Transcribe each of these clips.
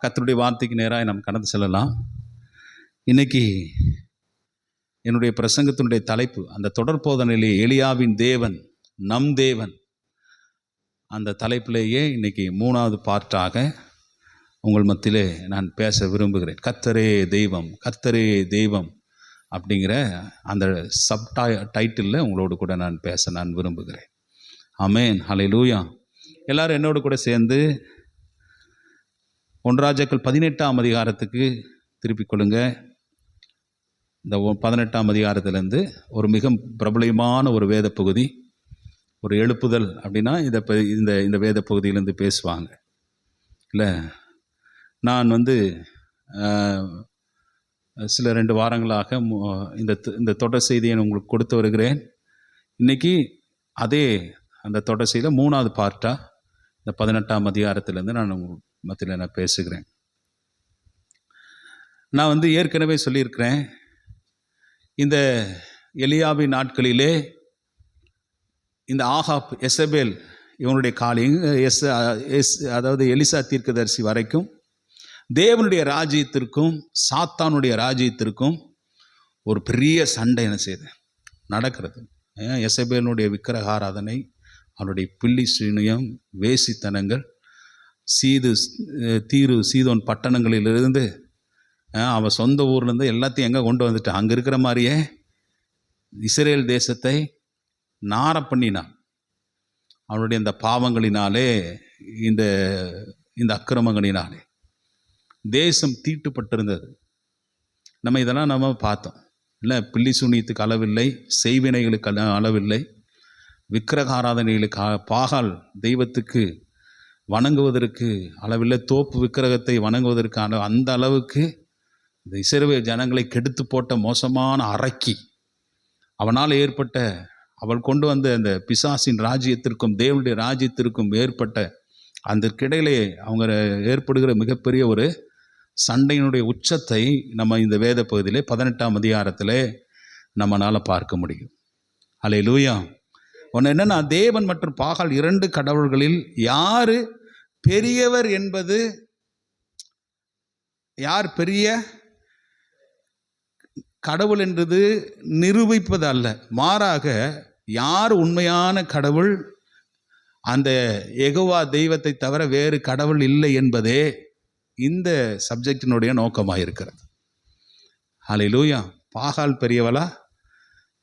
கர்த்தருடைய வார்த்தைக்கு நேராக நாம் கடந்து செல்லலாம். இன்னைக்கு என்னுடைய பிரசங்கத்தினுடைய தலைப்பு, அந்த தொடர் போதனையிலே எலியாவின் தேவன் நம் தேவன், அந்த தலைப்பிலேயே இன்னைக்கு 3வது பார்ட்டாக உங்கள் மத்தியிலே நான் பேச விரும்புகிறேன். கர்த்தரே தெய்வம், கர்த்தரே தெய்வம் அப்படிங்கிற அந்த டைட்டிலில் உங்களோடு கூட நான் பேச நான் விரும்புகிறேன். ஆமென், ஹல்லேலூயா. எல்லாரும் என்னோடு கூட சேர்ந்து 1 ராஜாக்கள் 18ஆம் அதிகாரத்துக்கு திருப்பிக் கொள்ளுங்க. இந்த 18ஆம் அதிகாரத்திலேருந்து ஒரு மிக பிரபலமான ஒரு வேத பகுதி, ஒரு எழுப்புதல் அப்படின்னா இந்த இந்த வேத பகுதியிலேருந்து பேசுவாங்க இல்லை. நான் சில 2 வாரங்களாக இந்த தொடர் செய்தியை உங்களுக்கு கொடுத்து வருகிறேன். இன்றைக்கி அதே அந்த தொடர் செய்தியில் 3வது பார்ட்டாக இந்த 18ஆம் அதிகாரத்திலேருந்து நான் மத்தியில் நான் பேசுகிறேன். நான் ஏற்கனவே சொல்லியிருக்கிறேன், இந்த எலியாவின் நாட்களிலே இந்த ஆகாப், எசபேல் இவனுடைய அதாவது எலிசா தீர்க்கதரிசி வரைக்கும் தேவனுடைய ராஜ்யத்திற்கும் சாத்தானுடைய ராஜ்யத்திற்கும் ஒரு பெரிய சண்டை என்ன செய்யுது நடக்கிறது. எசபேலுடைய விக்கிரக ஆராதனை, அவனுடைய பில்லி சூனியம், வேசித்தனங்கள், தீரு சீதோன் பட்டணங்களிலிருந்து அவன் சொந்த ஊர்லேருந்து எல்லாத்தையும் எங்கே கொண்டு வந்துட்டான். அங்கே இருக்கிற மாதிரியே இஸ்ரேல் தேசத்தை நார பண்ணினான். அவனுடைய இந்த பாவங்களினாலே, இந்த அக்கிரமங்களினாலே தேசம் தீட்டுப்பட்டிருந்தது. இதெல்லாம் நம்ம பார்த்தோம் இல்லை. பில்லி சூனியத்துக்கு அளவில்லை, செய்வினைகளுக்கு அளவில்லை, விக்கிரக ஆராதனைகளுக்கு, பாகால் தெய்வத்துக்கு வணங்குவதற்கு அளவில்லை, தோப்பு விக்கிரகத்தை வணங்குவதற்கான அந்த அளவுக்கு இந்த இஸ்ரவேல் ஜனங்களை கெடுத்து போட்ட மோசமான அரக்கி, அவனால் ஏற்பட்ட, அவள் கொண்டு வந்த அந்த பிசாசின் ராஜ்யத்திற்கும் தேவனுடைய ராஜ்யத்திற்கும் ஏற்பட்ட அதற்கிடையிலே அவங்க ஏற்படுகிற மிகப்பெரிய ஒரு சண்டையினுடைய உச்சத்தை நம்ம இந்த வேத பகுதியிலே 18ஆம் அதிகாரத்தில் நம்மளால் பார்க்க முடியும். ஹல்லேலூயா. ஒன்று என்னன்னா, தேவன் மற்றும் பாகால் 2 கடவுள்களில் யார் பெரியவர் என்பது, யார் பெரிய கடவுள் என்றது நிரூபிப்பது அல்ல, மாறாக யார் உண்மையான கடவுள், அந்த யெகோவா தெய்வத்தை தவிர வேறு கடவுள் இல்லை என்பதே இந்த சப்ஜெக்டினுடைய நோக்கமாக இருக்கிறது. ஹல்லேலூயா. பாகால் பெரியவரா,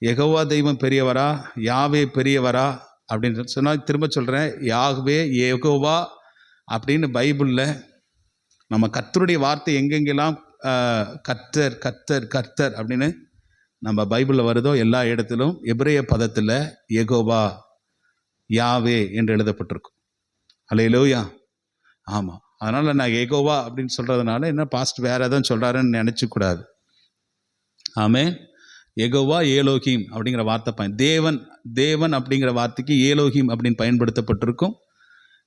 யெகோவா தெய்வம் பெரியவரா, யாவே பெரியவரா அப்படின்னு சொன்னால், திரும்ப சொல்கிறேன், யாவே யெகோவா அப்படின்னு பைபிளில் நம்ம கர்த்தருடைய வார்த்தை எங்கெங்கெல்லாம் கர்த்தர் கர்த்தர் கர்த்தர் அப்படின்னு நம்ம பைபிளில் வருதோ எல்லா இடத்திலும் எபிரேய பதத்தில் யெகோவா, யாவே என்று எழுதப்பட்டிருக்கும். ஹல்லேலூயா. ஆமாம். அதனால் நான் யெகோவா அப்படின்னு சொல்கிறதுனால என்ன பாஸ்ட் வேறு எதாவது சொல்கிறாருன்னு நினச்சிக்கூடாது. ஆமென். யெகோவா ஏலோகிம் அப்படிங்கிற வார்த்தை தேவன் அப்படிங்கிற வார்த்தைக்கு ஏலோகிம் அப்படின்னு பயன்படுத்தப்பட்டிருக்கும்.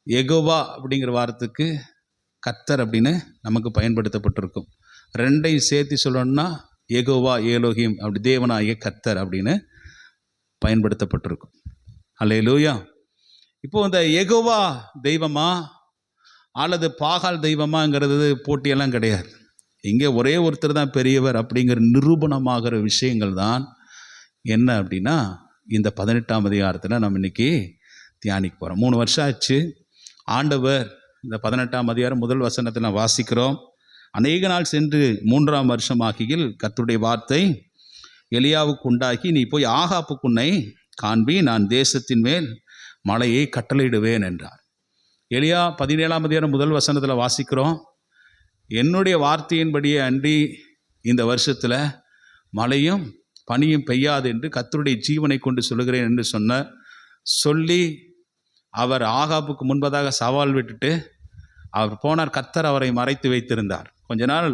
யெகோவா அப்படிங்கிற வார்த்தைக்கு கர்த்தர் அப்படின்னு நமக்கு பயன்படுத்தப்பட்டிருக்கும். 2ஐயும் சேர்த்து சொல்லணும்னா யெகோவா ஏலோகிம், அப்படி தேவனாகிய கர்த்தர் அப்படின்னு பயன்படுத்தப்பட்டிருக்கும். ஹல்லேலூயா. இப்போது இந்த யெகோவா தெய்வமா அல்லது பாகால் தெய்வமாங்கிறது போட்டியெல்லாம் கிடையாது. இங்கே ஒரே ஒருத்தர் தான் பெரியவர் அப்படிங்கிற நிரூபணமாகிற விஷயங்கள் தான் என்ன அப்படின்னா இந்த 18ஆம் அதிகாரத்தில் நம்ம இன்னைக்கு தியானிக்க போகிறோம். 3 வருஷம் ஆச்சு. ஆண்டவர் இந்த 18ஆம் அதிகாரம் முதல் வசனத்தை நான் வாசிக்கிறோம். அநேக நாள் சென்று 3ஆம் வருஷமாகியில் கர்த்தருடைய வார்த்தை எலியாவுக்கு உண்டாகி, நீ போய் ஆகாப்புக்கு உன்னை காண்பி, நான் தேசத்தின் மேல் மழையை கட்டளையிடுவேன் என்றார். எலியா 17ஆம் அதிகாரம் முதல் வசனத்தில் வாசிக்கிறோம், என்னுடைய வார்த்தையின்படியே அன்றி இந்த வருஷத்தில் மழையும் பனியும் பெய்யாது என்று கர்த்தருடைய ஜீவனை கொண்டு சொல்லுகிறேன் என்று சொல்லி அவர் ஆகாப்புக்கு முன்பதாக சவால் விட்டுட்டு அவர் போனார். கர்த்தர் அவரை மறைத்து வைத்திருந்தார். கொஞ்ச நாள்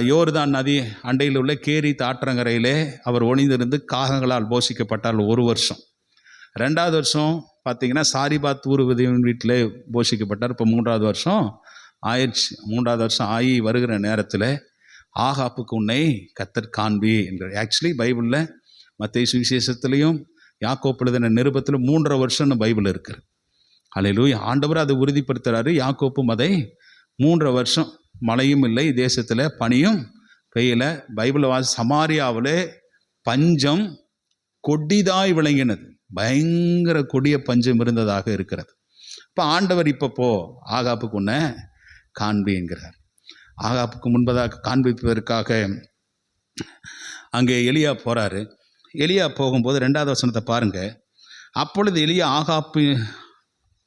யோர்தான் நதி அண்டையில் உள்ள கேரி ஆற்றங்கரையிலே அவர் ஒளிந்திருந்து காகங்களால் போஷிக்கப்பட்டார் 1 வருஷம். 2வது வருஷம் பார்த்தீங்கன்னா சாரிபாத் ஊர்வதியின் வீட்டில் போஷிக்கப்பட்டார். இப்போ 3வது வருஷம் ஆயிடுச்சு. 3வது வருஷம் ஆகி வருகிற நேரத்தில் ஆகாப்புக்கு உன்னை கர்த்தர் காண்பி என்ற, ஆக்சுவலி பைபிளில் மத்தேயு சுவிசேஷத்துலேயும் யாக்கோப்பு எழுதின நிருபத்தில் 3.5 வருஷம்னு பைபிள் இருக்குது. ஹல்லேலூயா. ஆண்டவர் அதை உறுதிப்படுத்துகிறாரு, யாக்கோப்பும் அதை 3 வருஷம் மழையும் இல்லை, தேசத்தில் பனியும் பெய்யல. பைபிள் சமாரியாவிலே பஞ்சம் கொடிதாய் விளங்கினது, பயங்கர கொடிய பஞ்சம் இருந்ததாக இருக்கிறது. இப்போ ஆண்டவர் இப்போ ஆகாப்புக்கு உன்னை காண்பி என்கிறார். ஆகாப்புக்கு முன்பதாக காண்பிப்பதற்காக அங்கே எலியா போகிறாரு. எலியா போகும்போது 2வது வசனத்தை பாருங்க. அப்பொழுது எலியா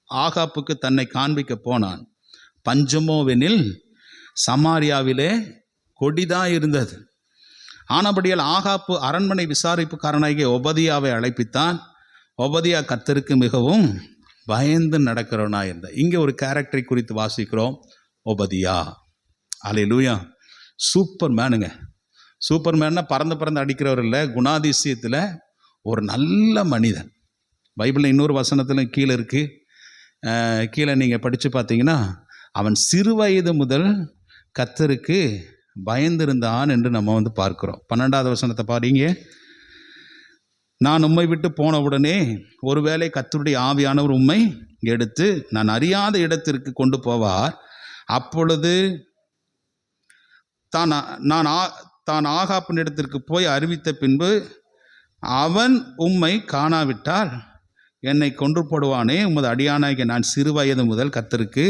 ஆகாப்புக்கு தன்னை காண்பிக்க போனான். பஞ்சமோவெனில் சமாரியாவிலே கொடிதான் இருந்தது. ஆனபடியால் ஆகாப்பு அரண்மனை விசாரிப்புக்காரனாகிய ஒபதியாவை அழைப்பித்தான். ஒபதியா கர்த்தருக்கு மிகவும் பயந்து நடக்கிறவனா இருந்தார். இங்கே ஒரு கேரக்டரை குறித்து வாசிக்கிறோம், ஒபதியா. அல்லேலூயா. சூப்பர் மேனுங்க. சூப்பர் மேன்னா பறந்து அடிக்கிறவர் இல்லை, குணாதிசயத்தில் ஒரு நல்ல மனிதன். பைபிளில் இன்னொரு வசனத்தில் கீழே இருக்குது, கீழே நீங்கள் படித்து பார்த்தீங்கன்னா, அவன் சிறு வயது முதல் கர்த்தருக்கு பயந்திருந்தான் என்று நம்ம பார்க்கிறோம். 12வது வசனத்தை பாருங்க. நான் உம்மை விட்டு போனவுடனே ஒருவேளை கர்த்தருடைய ஆவியானவர் உம்மை எடுத்து நான் அறியாத இடத்திற்கு கொண்டு போவார். அப்பொழுது தான் ஆகாப்பின் இடத்திற்கு போய் அறிவித்த பின்பு அவன் உம்மை காணாவிட்டால் என்னை கொன்று போடுவானே. உமது அடியானாகிய நான் சிறு வயது முதல் கர்த்தருக்கு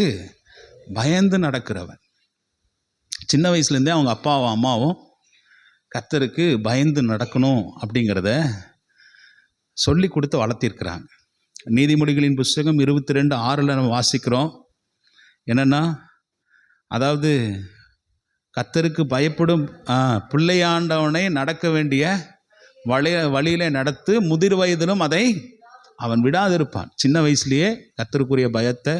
பயந்து நடக்கிறவன். சின்ன வயசுலேருந்தே அவங்க அப்பாவும் அம்மாவும் கர்த்தருக்கு பயந்து நடக்கணும் அப்படிங்கிறத சொல்லி கொடுத்து வளர்த்திருக்கிறாங்க. நீதிமொழிகளின் புஸ்தகம் 22:6 நம்ம வாசிக்கிறோம். என்னென்னா, அதாவது கர்த்தருக்கு பயப்படும் பிள்ளையாண்டவனை நடக்க வேண்டிய வழியிலே நடத்து, முதிர் வயதிலும் அதை அவன் விடாதிருப்பான். சின்ன வயசுலேயே கர்த்தருக்குரிய பயத்தை,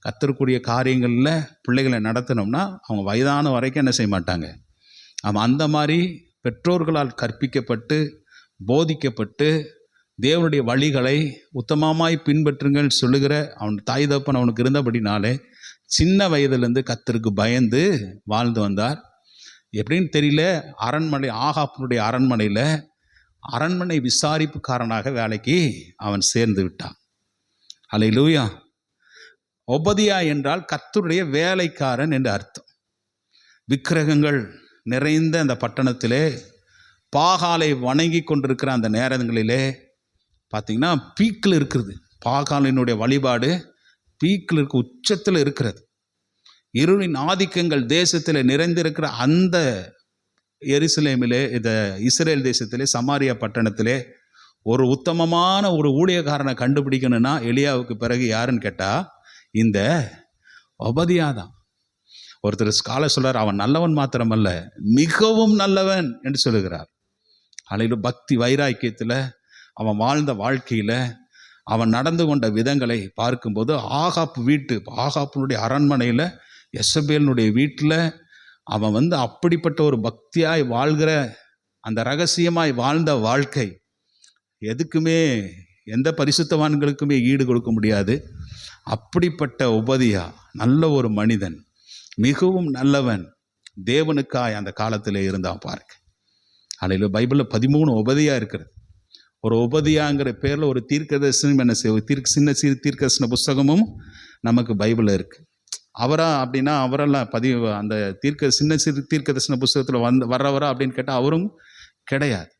கர்த்தருக்குரிய காரியங்களில் பிள்ளைகளை நடத்தினோம்னா அவங்க வயதான வரைக்கும் என்ன செய்ய மாட்டாங்க. அவன் அந்த மாதிரி பெற்றோர்களால் கற்பிக்கப்பட்டு போதிக்கப்பட்டு தேவனுடைய வழிகளை உத்தமமாய் பின்பற்றுங்கள் சொல்லுகிற அவன் தாய் தகப்பன் அவனுக்கு இருந்தபடினாலே சின்ன வயதிலேருந்து கர்த்தருக்கு பயந்து வாழ்ந்து வந்தார். எப்படின்னு தெரியல, ஆகாப்பினுடைய அரண்மனையில் அரண்மனை விசாரிப்புக்காரனாக வேலைக்கு அவன் சேர்ந்து விட்டான். அல்லேலூயா. ஒபதியா என்றால் கர்த்தருடைய வேலைக்காரன் என்று அர்த்தம். விக்கிரகங்கள் நிறைந்த அந்த பட்டணத்திலே பாகாலை வணங்கி கொண்டிருக்கிற அந்த நேரங்களிலே பார்த்திங்கன்னா பீக்கில் இருக்கிறது. பாகாலினுடைய வழிபாடு பீக்கில் இருக்க உச்சத்தில் இருக்கிறது. இருளின் ஆதிக்கங்கள் தேசத்தில் நிறைந்திருக்கிற அந்த எருசலேமிலே, இந்த இஸ்ரேல் தேசத்திலே சமாரியா பட்டணத்திலே ஒரு உத்தமமான ஒரு ஊழியக்காரனை கண்டுபிடிக்கணும்னா எலியாவுக்கு பிறகு யாருன்னு கேட்டால் இந்த ஒபதியா தான். ஒருத்தர் ஸ்காலர் சொல்றார், அவன் நல்லவன் மாத்திரமல்ல மிகவும் நல்லவன் என்று சொல்லுகிறார். அதில் பக்தி வைராக்கியத்தில் அவன் வாழ்ந்த வாழ்க்கையில் அவன் நடந்து கொண்ட விதங்களை பார்க்கும்போது ஆகாப்பினுடைய அரண்மனையில் எசபேலினுடைய வீட்டில் அவன் அப்படிப்பட்ட ஒரு பக்தியாய் வாழ்கிற அந்த ரகசியமாய் வாழ்ந்த வாழ்க்கை எதுக்குமே எந்த பரிசுத்தவான்களுக்குமே ஈடு கொடுக்க முடியாது. அப்படிப்பட்ட ஒபதியா நல்ல ஒரு மனிதன், மிகவும் நல்லவன், தேவனுக்காய் அந்த காலத்தில் இருந்தான் பாருங்க. அதில் பைபிளில் 13 ஒபதியா இருக்கிறது. ஒரு ஒபதியாங்கிற பேரில் ஒரு தீர்க்கதரிசனம் சின்ன தீர்க்கதரிசன புஸ்தகமும் நமக்கு பைபிளில் இருக்குது. அப்படின்னா அவரெல்லாம் அந்த சின்ன தீர்க்கதரிசன புஸ்தகத்தில் வர்றவரா அப்படின்னு கேட்டால் அவரும் கிடையாது.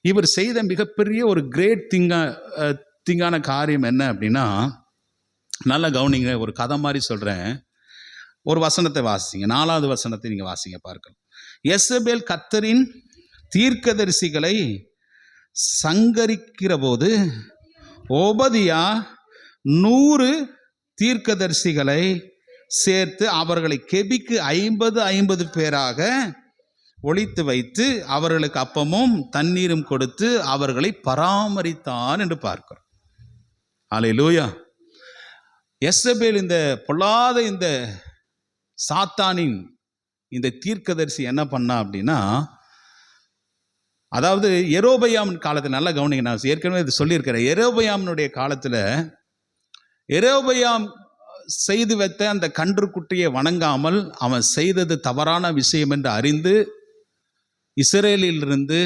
இவர் செய்த மிகப்பெரிய ஒரு கிரேட் திங்கான காரியம் என்ன அப்படின்னா, நல்லா கவனிங்க, ஒரு கதை மாதிரி சொல்கிறேன். ஒரு வசனத்தை வாசிங்க, 4வது வசனத்தை நீங்கள் வாசிங்க பார்க்கலாம். எசபேல் கர்த்தரின் தீர்க்கதரிசிகளை சங்கரிக்கிற போது ஒபதியா 100 தீர்க்கதரிசிகளை சேர்த்து அவர்களை கெபிக்கு 50 பேராக ஒளித்து வைத்து அவர்களுக்கு அப்பமும் தண்ணீரும் கொடுத்து அவர்களை பராமரித்தான் என்று பார்க்கிறோம். அல்லேலூயா. எசபேல் இந்த பொல்லாத இந்த சாத்தானின் இந்த தீர்க்கதரிசி என்ன பண்ணா அப்படின்னா, அதாவது யெரொபெயாமின் காலத்தில், நல்லா கவனிங்க, நான் ஏற்கனவே இது சொல்லியிருக்கிறேன். யெரொபெயாமினுடைய காலத்தில் யெரொபெயாம் செய்து வைத்த அந்த கன்றுக்குட்டியை வணங்காமல் அவன் செய்தது தவறான விஷயம் என்று அறிந்து இஸ்ரேலிலிருந்து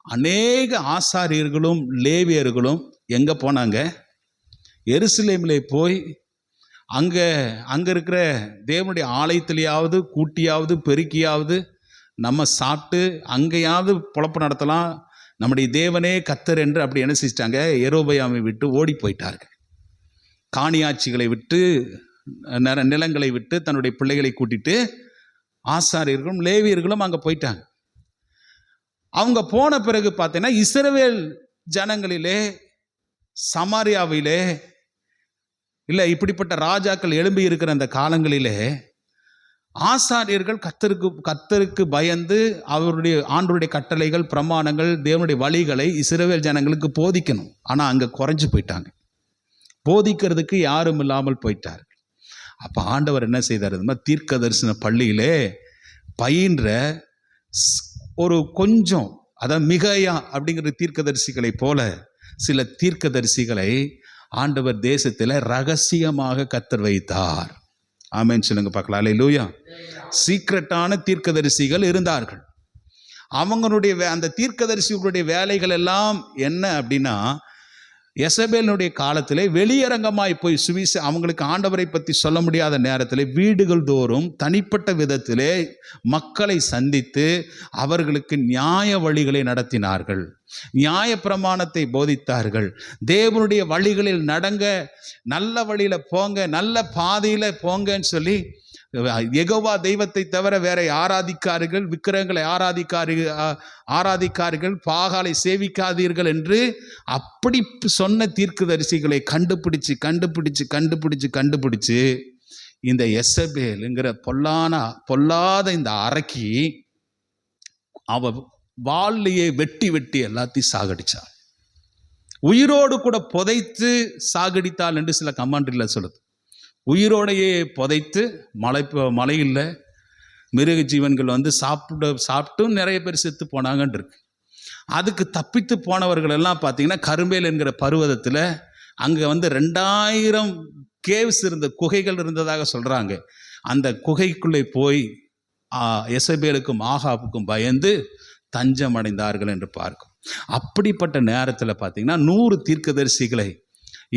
அநேக ஆசாரியர்களும் லேவியர்களும் எங்கே போனாங்க? எருசலேமிலே போய் அங்கே இருக்கிற தேவனுடைய ஆலயத்திலேயாவது கூட்டியாவது பெருக்கியாவது நம்ம சாப்பிட்டு அங்கேயாவது பொழப்பு நடத்தலாம், நம்முடைய தேவனே கர்த்தர் என்று அப்படி என்ன செஞ்சிட்டாங்க, யெரொபெயாமை விட்டு ஓடி போயிட்டார்கள். காணியாட்சிகளை விட்டு நிலங்களை விட்டு தன்னுடைய பிள்ளைகளை கூட்டிட்டு ஆசாரியர்களும் லேவியர்களும் அங்கே போயிட்டாங்க. அவங்க போன பிறகு பார்த்தீங்கன்னா இஸ்ரவேல் ஜனங்களிலே சமாரியாவிலே இல்லை இப்படிப்பட்ட ராஜாக்கள் எழும்பி இருக்கிற அந்த காலங்களிலே ஆசாரியர்கள் கர்த்தருக்கு பயந்து ஆண்டவருடைய கட்டளைகள் பிரமாணங்கள் தேவனுடைய வழிகளை இஸ்ரவேல் ஜனங்களுக்கு போதிக்கணும். ஆனால் அங்கே குறைஞ்சு போயிட்டாங்க, போதிக்கிறதுக்கு யாரும் இல்லாமல் போயிட்டார்கள். அப்போ ஆண்டவர் என்ன செய்தார், தீர்க்க தரிசன பள்ளியிலே பயின்ற ஒரு கொஞ்சம், அதாவது மிகையா அப்படிங்கிற தீர்க்கதரிசிகளை போல சில தீர்க்கதரிசிகளை ஆண்டவர் தேசத்தில் ரகசியமாக கர்த்தர் வைத்தார். ஆமென் சொல்லுங்க பார்க்கலாம். அல்லேலூயா. சீக்ரெட்டான தீர்க்கதரிசிகள் இருந்தார்கள். அவங்களுடைய அந்த தீர்க்கதரிசிகளுடைய வேலைகள் எல்லாம் என்ன அப்படின்னா, யெசபேலினுடைய காலத்திலே வெளியரங்கமாய் போய் அவங்களுக்கு ஆண்டவரை பற்றி சொல்ல முடியாத நேரத்தில் வீடுகள் தோறும் தனிப்பட்ட விதத்திலே மக்களை சந்தித்து அவர்களுக்கு நியாய வழிகளை நடத்தினார்கள், நியாய பிரமாணத்தை போதித்தார்கள். தேவனுடைய வழிகளில் நடங்க, நல்ல வழியில் போங்க, நல்ல பாதையில் போங்கன்னு சொல்லி யெகோவா தெய்வத்தை தவிர வேற ஆராதிக்கார்கள், விக்கிரகங்களை ஆராதிக்கார்கள், பாகாலை சேவிக்காதீர்கள் என்று அப்படி சொன்ன தீர்க்கதரிசிகளை கண்டுபிடிச்சு இந்த யெசபேல்ங்கிற பொல்லாத இந்த அரக்கி அவ வாள்லையே வெட்டி எல்லாத்தையும் சாகடிச்சாள். உயிரோடு கூட புதைத்து சாகடித்தாள் என்று சில கமெண்ட்ரியில் சொல்லுது. உயிரோடையே புதைத்து மலையில் மிருக ஜீவன்கள் வந்து சாப்பிட்டும் நிறைய பேர் செத்து போனாங்கன்னு இருக்கு. அதுக்கு தப்பித்து போனவர்கள் எல்லாம் பார்த்தீங்கன்னா கருமேல் என்கிற பருவதத்தில் அங்கே 2000 கேவ்ஸ் குகைகள் இருந்ததாக சொல்கிறாங்க. அந்த குகைக்குள்ளே போய் யெசபேலுக்கும் ஆகாபுக்கும் பயந்து தஞ்சம் அடைந்தார்கள் என்று பார்க்கும். அப்படிப்பட்ட நேரத்தில் பார்த்தீங்கன்னா 100 தீர்க்கதரிசிகளை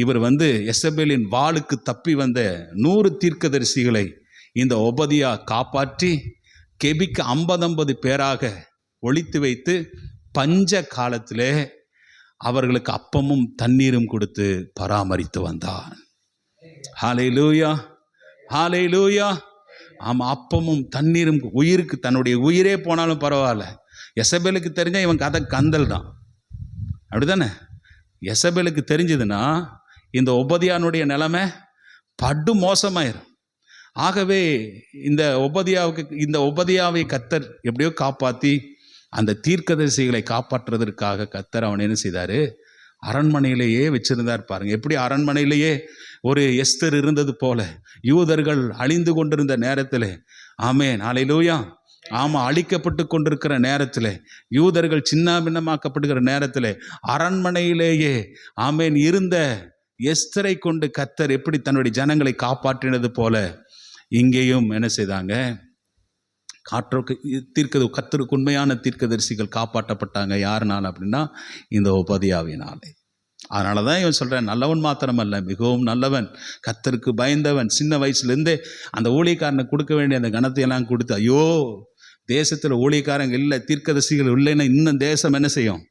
இவர் யெசபேலின் வாளுக்கு தப்பி வந்த 100 தீர்க்கதரிசிகளை இந்த ஒபதியா காப்பாற்றி கெபிக்கு 50 பேராக ஒழித்து வைத்து பஞ்ச காலத்திலே அவர்களுக்கு அப்பமும் தண்ணீரும் கொடுத்து பராமரித்து வந்தான். ஹல்லேலூயா, ஹல்லேலூயா. ஆமாம், அப்பமும் தண்ணீரும், உயிருக்கு தன்னுடைய உயிரே போனாலும் பரவாயில்ல. யெசபேலுக்கு தெரிஞ்ச இவன் கதை கந்தல் தான், அப்படிதானே? யெசபேலுக்கு தெரிஞ்சதுன்னா இந்த ஒபதியானுடைய நிலைமை படு மோசமாயிரும். ஆகவே இந்த ஒபதியாவை கர்த்தர் எப்படியோ காப்பாற்றி அந்த தீர்க்கதரிசிகளை காப்பாற்றுவதற்காக கர்த்தர் அவன் என்ன செய்தார், அரண்மனையிலேயே வச்சிருந்தார். பாருங்க, எப்படி அரண்மனையிலேயே ஒரு எஸ்தர் இருந்தது போல யூதர்கள் அழிந்து கொண்டிருந்த நேரத்தில், ஆமென் அல்லேலூயா, ஆமாம், அழிக்கப்பட்டு கொண்டிருக்கிற நேரத்தில், யூதர்கள் சின்ன பின்னமாக்கப்படுகிற நேரத்தில் அரண்மனையிலேயே ஆமென் இருந்த எஸ்தரை கொண்டு கர்த்தர் எப்படி தன்னுடைய ஜனங்களை காப்பாற்றினது போல இங்கேயும் என்ன செய்தாங்க, கர்த்தருக்கு உண்மையான தீர்க்கதரிசிகள் காப்பாற்றப்பட்டாங்க. யாருனால அப்படின்னா இந்த ஒபதியாவினாலே. அதனால தான் இவன் சொல்கிறேன், நல்லவன் மாத்திரமல்ல, மிகவும் நல்லவன், கர்த்தருக்கு பயந்தவன். சின்ன வயசுலேருந்தே அந்த ஊழியக்காரனுக்கு கொடுக்க வேண்டிய அந்த கணத்தையெல்லாம் கொடுத்து, ஐயோ தேசத்தில் ஊழியக்காரங்க இல்லை, தீர்க்கதரிசிகள் இல்லைன்னா இன்னும் தேசம் என்ன செய்யும்,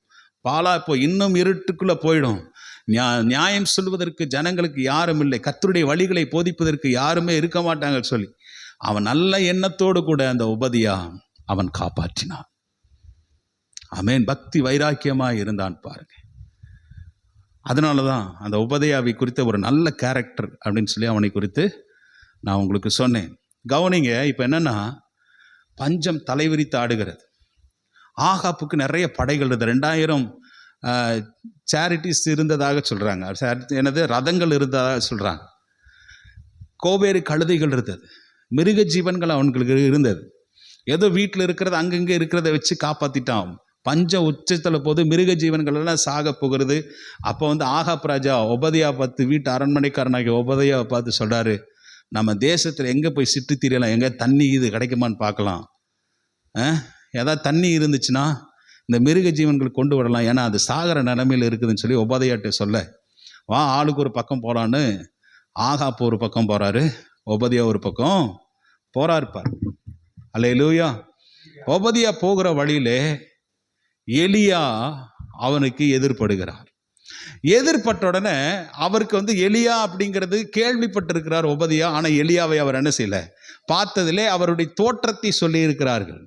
பாலா போய் இன்னும் இருட்டுக்குள்ளே போயிடும். நியாயம் சொல்வதற்கு ஜனங்களுக்கு யாரும் இல்லை, கர்த்தருடைய வழிகளை போதிப்பதற்கு யாருமே இருக்க மாட்டாங்க சொல்லி அவன் நல்ல எண்ணத்தோடு கூட அந்த ஒபதியா அவன் காப்பாற்றினான். ஆமென். பக்தி வைராக்கியமாக இருந்தான் பாருங்க. அதனால தான் அந்த ஒபதியாவை குறித்த ஒரு நல்ல கேரக்டர் அப்படின்னு சொல்லி அவனை குறித்து நான் உங்களுக்கு சொன்னேன். கவனிங்க, இப்போ என்னன்னா பஞ்சம் தலைவிரித்து ஆடுகிறது. ஆகாப்புக்கு நிறைய படைகள் இருந்தது, 2000 சேரிட்டிஸ் இருந்ததாக சொல்கிறாங்க. எனது ரதங்கள் இருந்ததாக சொல்கிறாங்க. கோவேறு கழுதைகள் இருந்தது, மிருக ஜீவன்கள் அவங்களுக்கு இருந்தது. ஏதோ வீட்டில் இருக்கிறது அங்கங்கே இருக்கிறத வச்சு காப்பாற்றிட்டான். பஞ்சம் உச்சத்தில் போது மிருக ஜீவன்கள் எல்லாம் சாக போகிறது. அப்போ ஆகாப் ராஜா ஒபதியா பார்த்து, வீட்டு அரண்மனைக்காரனாகிய ஒபதியாவை பார்த்து சொல்கிறாரு, நம்ம தேசத்தில் எங்கே போய் சிட்டு திரியலாம், எங்கே தண்ணி இது கிடைக்குமான்னு பார்க்கலாம், ஏதாவது தண்ணி இருந்துச்சுன்னா இந்த மிருக ஜீவன்கள் கொண்டு விடலாம், ஏன்னா அது சாகர நிலைமையில் இருக்குதுன்னு சொல்லி ஒபதியாட்ட சொல்ல, வா ஆளுக்கு ஒரு பக்கம் போகலான்னு ஆகாப் ஒரு பக்கம் போறாரு, ஒபதியா ஒரு பக்கம் போறாரு பாரு. அல்லேலூயா. ஒபதியா போகிற வழியிலே எலியா அவனுக்கு எதிர்படுகிறார். எதிர்பட்ட உடனே அவருக்கு எலியா அப்படிங்கிறது கேள்விப்பட்டிருக்கிறார் ஒபதியா. ஆனால் எலியாவை அவர் என்ன செய்யல, பார்த்ததிலே அவருடைய தோற்றத்தை சொல்லி இருக்கிறார்கள்.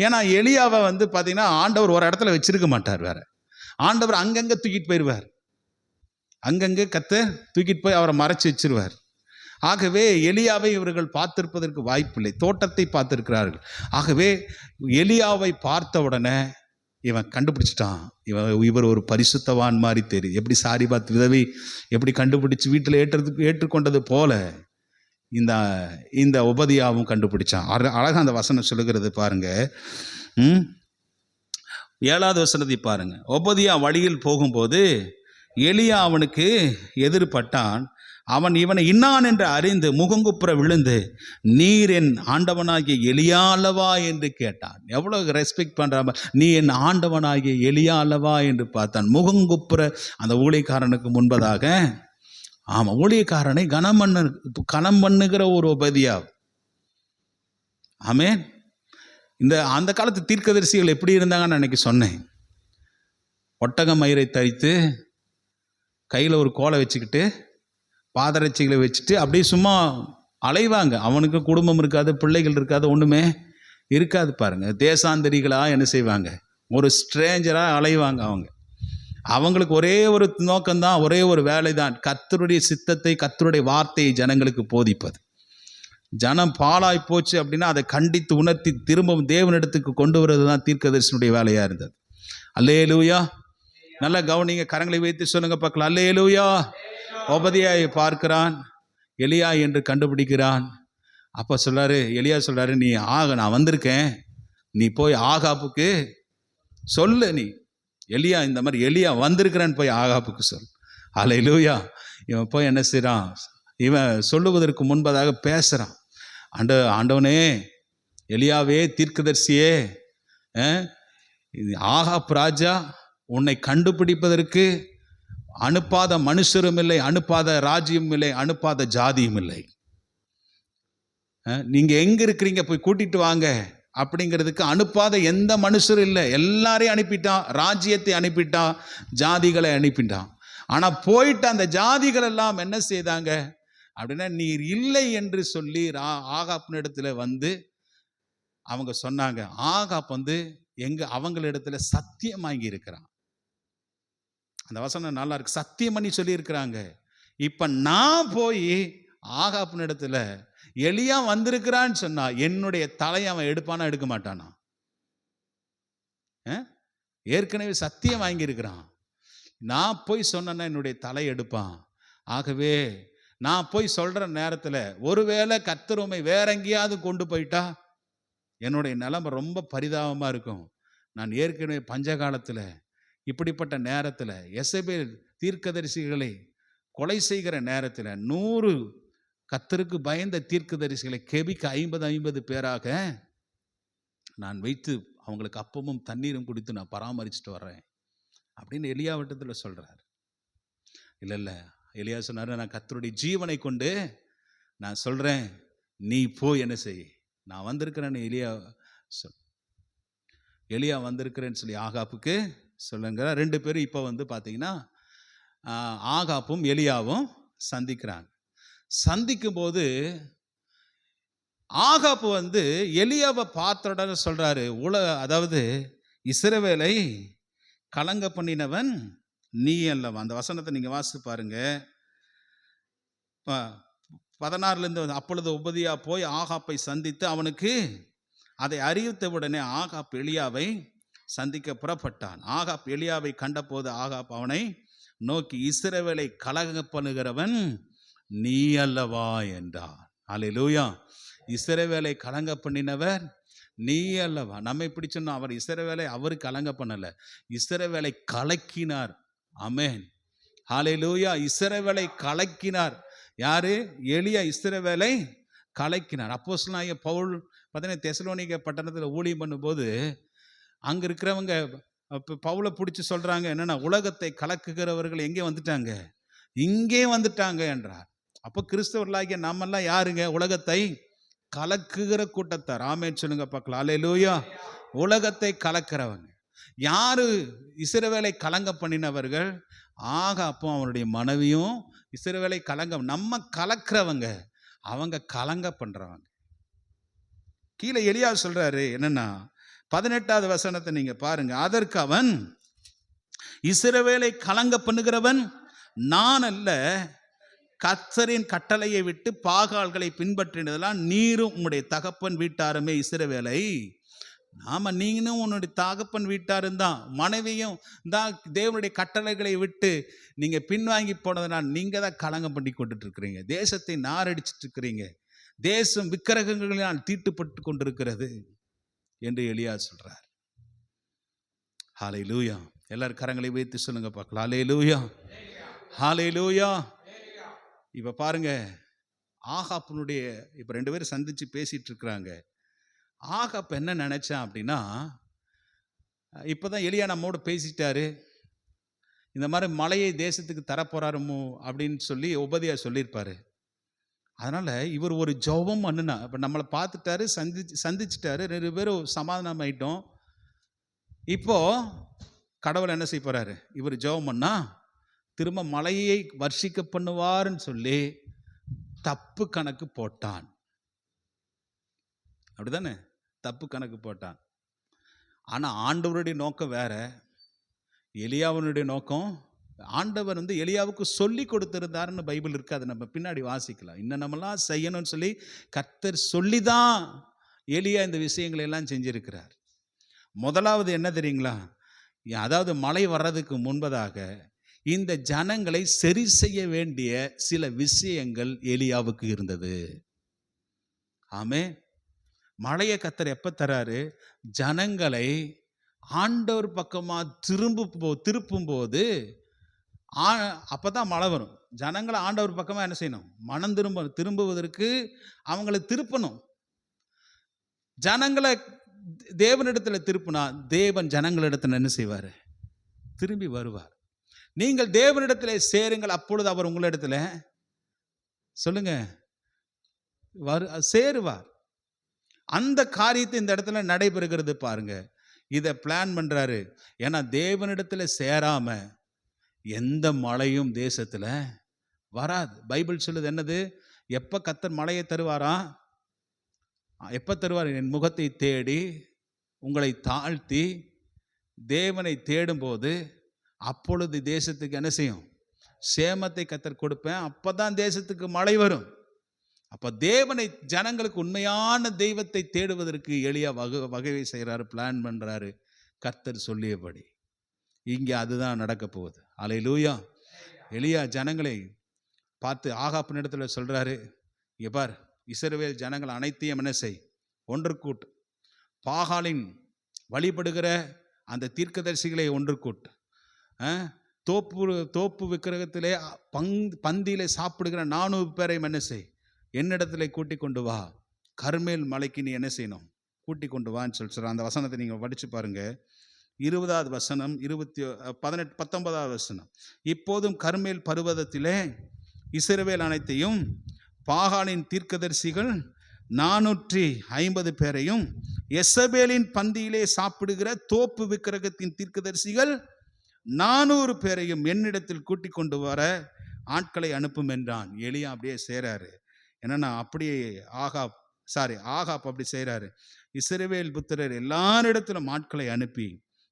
ஏன்னா எலியாவை பார்த்தீங்கன்னா ஆண்டவர் ஒரு இடத்துல வச்சிருக்க மாட்டார், வேற ஆண்டவர் அங்கங்கே தூக்கிட்டு போயிடுவார், அங்கங்கே தூக்கிட்டு போய் அவரை மறைச்சி வச்சிருவார். ஆகவே எலியாவை இவர்கள் பார்த்திருப்பதற்கு வாய்ப்பில்லை, தோட்டத்தை பார்த்திருக்கிறார்கள். ஆகவே எலியாவை பார்த்த உடனே இவன் கண்டுபிடிச்சிட்டான், இவர் ஒரு பரிசுத்தவான் மாதிரி தெரியும். எப்படி சாரிபாத் விதவை எப்படி கண்டுபிடிச்சு வீட்டில் ஏற்றுக்கொண்டது போல இந்த ஒபதியாவும் கண்டுபிடிச்சான். அழகாக அந்த வசனம் சொல்லுகிறது பாருங்க. 7வது வசனத்தை பாருங்க. ஒபதியா வழியில் போகும்போது எலியா அவனுக்கு எதிர்பட்டான். அவன் இவனை இன்னான் என்று அறிந்து முகங்குப்புற விழுந்து, நீர் என் ஆண்டவனாகிய எலியா அல்லவா என்று கேட்டான். எவ்வளவு ரெஸ்பெக்ட் பண்றாம, நீ என் ஆண்டவனாகிய எலியா அல்லவா என்று பார்த்தான். முகங்குப்புற அந்த ஊழியக்காரனுக்கு முன்பதாக. ஆமா, ஊழியக்காரனை கனம் பண்ணுகிற ஒரு ஒபதியா. ஆமென். அந்த காலத்து தீர்க்கதரிசிகள் எப்படி இருந்தாங்கன்னு அன்னைக்கு சொன்னேன். ஒட்டக மயிரை தரித்து கையில் ஒரு கோலை வச்சுக்கிட்டு பாதரட்சிகளை வச்சுட்டு அப்படியே சும்மா அலைவாங்க. அவனுக்கு குடும்பம் இருக்காது, பிள்ளைகள் இருக்காது, ஒன்றுமே இருக்காது பாருங்க. தேசாந்தரிகளாக என்ன செய்வாங்க, ஒரு ஸ்ட்ரேஞ்சராக அலைவாங்க. அவங்களுக்கு ஒரே ஒரு நோக்கம்தான், ஒரே ஒரு வேலை தான், கர்த்தருடைய சித்தத்தை, கர்த்தருடைய வார்த்தையை ஜனங்களுக்கு போதிப்பது. ஜனம் பாழாய் போச்சு அப்படின்னா அதை கண்டித்து உணர்த்தி திரும்பவும் தேவனிடத்துக்கு கொண்டு வருவது தான் தீர்க்கதரிசனுடைய வேலையாக இருந்தது. அல்லேலூயா. நல்லா கவனிங்க, கரங்களை வைத்து சொல்லுங்க பார்க்கலாம். அல்லேலூயா. ஒபதியாயை பார்க்கிறான், எலியா என்று கண்டுபிடிக்கிறான். அப்போ சொல்றாரு, எலியா சொல்றாரு, நான் வந்திருக்கேன், நீ போய் ஆகாப்புக்கு சொல்லு. நீ எலியா இந்த மாதிரி எலியா வந்திருக்கிறான்னு போய் ஆகாப்புக்கு சொல். அல்லேலூயா. இவன் போய் என்ன செய்றான், இவன் சொல்லுவதற்கு முன்பதாக பேசுறான். ஆண்டவனே, எலியாவே, தீர்க்கதரிசியே, ஆகாப் ராஜா உன்னை கண்டுபிடிப்பதற்கு அனுப்பாத மனுஷரும் இல்லை, அனுப்பாத ராஜ்யம் இல்லை, அனுப்பாத ஜாதியும் இல்லை. நீங்க எங்க இருக்கிறீங்க, போய் கூட்டிட்டு வாங்க அப்படிங்கிறதுக்கு அனுப்பாத எந்த மனுஷரும் இல்லை. எல்லாரையும் அனுப்பிட்டான், ராஜ்யத்தை அனுப்பிட்டான், ஜாதிகளை அனுப்பிட்டான். ஆனா போயிட்டு அந்த ஜாதிகள் எல்லாம் என்ன செய்தாங்க அப்படின்னா, நீர் இல்லை என்று சொல்லி ஆகாப்பினிடத்துல அவங்க சொன்னாங்க. ஆகாப் அவங்களிடத்துல சத்தியம் வாங்கி இருக்கிறான். அந்த வசனம் நல்லா இருக்கு. சத்தியம் பண்ணி சொல்லி இருக்கிறாங்க. இப்ப நான் போய் ஆகாப்பின் இடத்துல எலியா வந்திருக்கிறான்னு சொன்னா என்னுடைய தலையை அவன் எடுப்பானா, எடுக்க மாட்டானா? ஏற்கனவே சத்தியம் வாங்கி இருக்கிறான். நான் போய் சொன்னேன்னா என்னுடைய தலை எடுப்பான். ஆகவே நான் போய் சொல்ற நேரத்துல ஒருவேளை கர்த்தர் உம்மை வேற எங்கேயாவது கொண்டு போயிட்டா என்னுடைய நிலைமை ரொம்ப பரிதாபமா இருக்கும். நான் ஏற்கனவே பஞ்சகாலத்துல இப்படிப்பட்ட நேரத்தில் எசபேல் தீர்க்கதரிசிகளை கொலை செய்கிற நேரத்தில் 100 கர்த்தருக்கு பயந்த தீர்க்கதரிசிகளை கெபிக்கு 50 பேராக நான் வைத்து அவங்களுக்கு அப்பமும் தண்ணீரும் குடித்து நான் பராமரிச்சுட்டு வர்றேன் அப்படின்னு எலியா வட்டத்தில் சொல்றார். இல்லை, எலியா சொன்னாரு, நான் கர்த்தருடைய ஜீவனை கொண்டு நான் சொல்றேன், நீ போய் என்ன செய், நான் வந்திருக்கிறேன்னு எலியா வந்திருக்கிறேன்னு சொல்லி ஆகாப்புக்கு சொல்லுங்க. 2 பேரும் இப்போ பார்த்தீங்கன்னா ஆகாப்பும் எலியாவும் சந்திக்கிறாங்க. சந்திக்கும் போது ஆகாப்பு எலியாவை பார்த்த உடனே சொல்றாரு, அதாவது இஸ்ரவேலை கலங்க பண்ணினவன் நீ அல்லவா. அந்த வசனத்தை நீங்க வாசித்து பாருங்க. 16 அப்பொழுது ஒபதியா போய் ஆகாப்பை சந்தித்து அவனுக்கு அதை அறிவித்தவுடனே ஆகாப் எலியாவை சந்திக்க புறப்பட்டான். ஆகாப் எலியாவை கண்டபோது ஆகாப் அவனை நோக்கி, இஸ்ரவேலை கலங்க பண்ணுகிறவன் நீ அல்லவா என்றான். அல்லேலூயா. இஸ்ரவேலை கலங்க பண்ணினவர் நீ அல்லவா. நம்ம இப்படி சொன்னோம், அவர் இஸ்ரவேலை அவரு கலங்க பண்ணல, இஸ்ரவேலை கலக்கினார். ஆமென். அல்லேலூயா. இஸ்ரவேலை கலக்கினார். யாரு? எலியா இஸ்ரவேலை கலக்கினார். அப்போஸ்தலனாகிய பவுல் பார்த்தீங்கன்னா தெசலோனிக்கே பட்டணத்தில் ஊழியம் பண்ணும்போது அங்கே இருக்கிறவங்க பவுலை பிடிச்சி சொல்கிறாங்க, என்னென்னா உலகத்தை கலக்குகிறவர்கள் எங்கே வந்துட்டாங்க, இங்கே வந்துட்டாங்க என்றார். அப்போ கிறிஸ்தவர்களாகிய நாமெல்லாம் யாருங்க? உலகத்தை கலக்குகிற கூட்டத்தார். ஆமென் சொல்லுங்க பார்க்கலாம். அல்லேலூயா. உலகத்தை கலக்கிறவங்க யாரு? இஸ்ரவேலை கலங்க பண்ணினவர்கள். அப்போ அவனுடைய மனைவியும் இஸ்ரவேலை கலங்க, நம்ம கலக்கிறவங்க, அவங்க கலங்க பண்றவங்க. கீழே எலியா சொல்றாரு என்னன்னா, 18வது வசனத்தை நீங்க பாருங்க. அதற்கு அவன், இஸ்ரவேலை கலங்க பண்ணுகிறவன் நான் அல்ல, கர்த்தரின் கட்டளையை விட்டு பாகால்களை பின்பற்றினதெல்லாம் நீரும் உம்முடைய தகப்பன் வீட்டாருமே இஸ்ரவேலை. ஆமா, நீங்களும் உன்னுடைய தகப்பன் வீட்டாரும் தான், மனைவியும் தான் தேவனுடைய கட்டளைகளை விட்டு நீங்க பின்வாங்கி போனதுனால் நீங்க தான் கலங்கம் பண்ணி கொண்டுட்டு இருக்கிறீங்க. தேசத்தை நாரடிச்சிட்டு இருக்கிறீங்க. தேசம் விக்கிரகங்களினால் தீட்டுப்பட்டு கொண்டிருக்கிறது என்று எலியா சொல்றார். ஹல்லேலூயா. எல்லாரும் கரங்களை வைத்து சொல்லுங்க பார்க்கலாம். ஹல்லேலூயா, ஹல்லேலூயா. இப்ப பாருங்க, ஆகாப்புனுடைய இப்ப 2 பேரும் சந்திச்சு பேசிட்டு இருக்கிறாங்க. ஆகாப் என்ன நினைச்சான் அப்படின்னா, இப்பதான் எலியா நம்மோடு பேசிட்டாரு, இந்த மாதிரி மலையை தேசத்துக்கு தரப்போறாருமோ அப்படின்னு சொல்லி உபதியா சொல்லியிருப்பாரு. அதனால இவர் ஒரு ஜெபம் பண்ணுனா, இப்ப நம்மளை பார்த்துட்டாரு, சந்திச்சுட்டாரு, 2 பேரும் சமாதானம் ஆயிட்டோம். இப்போ கடவுள் என்ன செய்ய போறாரு? இவர் ஜெபம் பண்ணா திரும்ப மலையை வர்ஷிக்க பண்ணுவாருன்னு சொல்லி தப்பு கணக்கு போட்டான். அப்படிதானே? தப்பு கணக்கு போட்டான். ஆனா ஆண்டவருடைய நோக்கம் வேற, எலியாவினுடைய நோக்கம். ஆண்டவர் எலியாவுக்கு சொல்லி கொடுத்திருந்தாருன்னு பைபிள் இருக்கு, அதை நம்ம பின்னாடி வாசிக்கலாம். இன்னும் நம்மளாம் செய்யணும்னு சொல்லி கர்த்தர் சொல்லிதான் எலியா இந்த விஷயங்களை எல்லாம் செஞ்சிருக்கிறார். முதலாவது என்ன தெரியுங்களா? அதாவது மழை வர்றதுக்கு முன்பதாக இந்த ஜனங்களை சரி செய்ய வேண்டிய சில விஷயங்கள் எலியாவுக்கு இருந்தது. ஆமே. மழையை கர்த்தர் எப்ப தராரு? ஜனங்களை ஆண்டவர் பக்கமா திருப்பும் போது அப்பதான் மழை வரும். ஜனங்களை ஆண்டவர் பக்கமா என்ன செய்யணும்? மனம் திரும்புவதற்கு அவங்களை திருப்பணும். ஜனங்களை தேவனிடத்துல திருப்பினா தேவன் ஜனங்களிடத்துல என்ன செய்வார்? திரும்பி வருவார். நீங்கள் தேவனிடத்துல சேருங்கள், அப்பொழுது அவர் உங்களிடத்துல சொல்லுங்க சேருவார். அந்த காரியத்தை இந்த இடத்துல நடைபெறுகிறது பாருங்க. இதை பிளான் பண்றாரு. ஏன்னா தேவனிடத்துல சேராம எந்த மழையும் தேசத்துல வராது. பைபிள் சொல்லுது என்னது? எப்ப கர்த்தர் மழையை தருவாரா? எப்ப தருவார்? என் முகத்தை தேடி உங்களை தாழ்த்தி தேவனை தேடும் போது அப்பொழுது தேசத்துக்கு என்ன செய்யும்? சேமத்தை கர்த்தர் கொடுப்பேன். அப்பதான் தேசத்துக்கு மழை வரும். அப்ப தேவனை, ஜனங்களுக்கு உண்மையான தெய்வத்தை தேடுவதற்கு எலியா வகை செய்யறாரு, பிளான் பண்றாரு, கர்த்தர் சொல்லியபடி. இங்க அதுதான் நடக்க போகுது. அல்லேலூயா. எலியா ஜனங்களை பார்த்து ஆகாப்பினிடத்துல சொல்றாரு, இங்க பார், இஸ்ரவேல் ஜனங்கள் அனைத்தையும் என்ன செய்? ஒன்று கூட்டு. பாகாலின் வழிபடுகிற அந்த தீர்க்கதரிசிகளை ஒன்று கூட்டு. தோப்பு விக்கிரகத்திலே பந்தியிலே சாப்பிடுகிற 400 பேரை என்ன செய்? என்னிடத்துல கூட்டி கொண்டு வா. கர்மேல் மலைக்கு நீ என்ன செய்யணும்? கூட்டி கொண்டு வான்னு சொல்ற அந்த வசனத்தை நீங்க படிச்சு பாருங்க. 20வது வசனம், 19வது வசனம். இப்போதும் கர்மேல் பர்வதத்திலே இஸ்ரவேல் அனைத்தையும் பாகாலின் தீர்க்கதரிசிகள் 450 பேரையும் எசபேலின் பந்தியிலே சாப்பிடுகிற தோப்பு விக்கிரகத்தின் தீர்க்கதரிசிகள் 400 பேரையும் என்னிடத்தில் கூட்டி கொண்டு வர ஆட்களை அனுப்பும் என்றான். எலியா அப்படியே செய்றாரு. என்னன்னா அப்படியே ஆகாப் அப்படி செய்றாரு. இஸ்ரவேல் புத்திரர் எல்லாரிடத்திலும் ஆட்களை அனுப்பி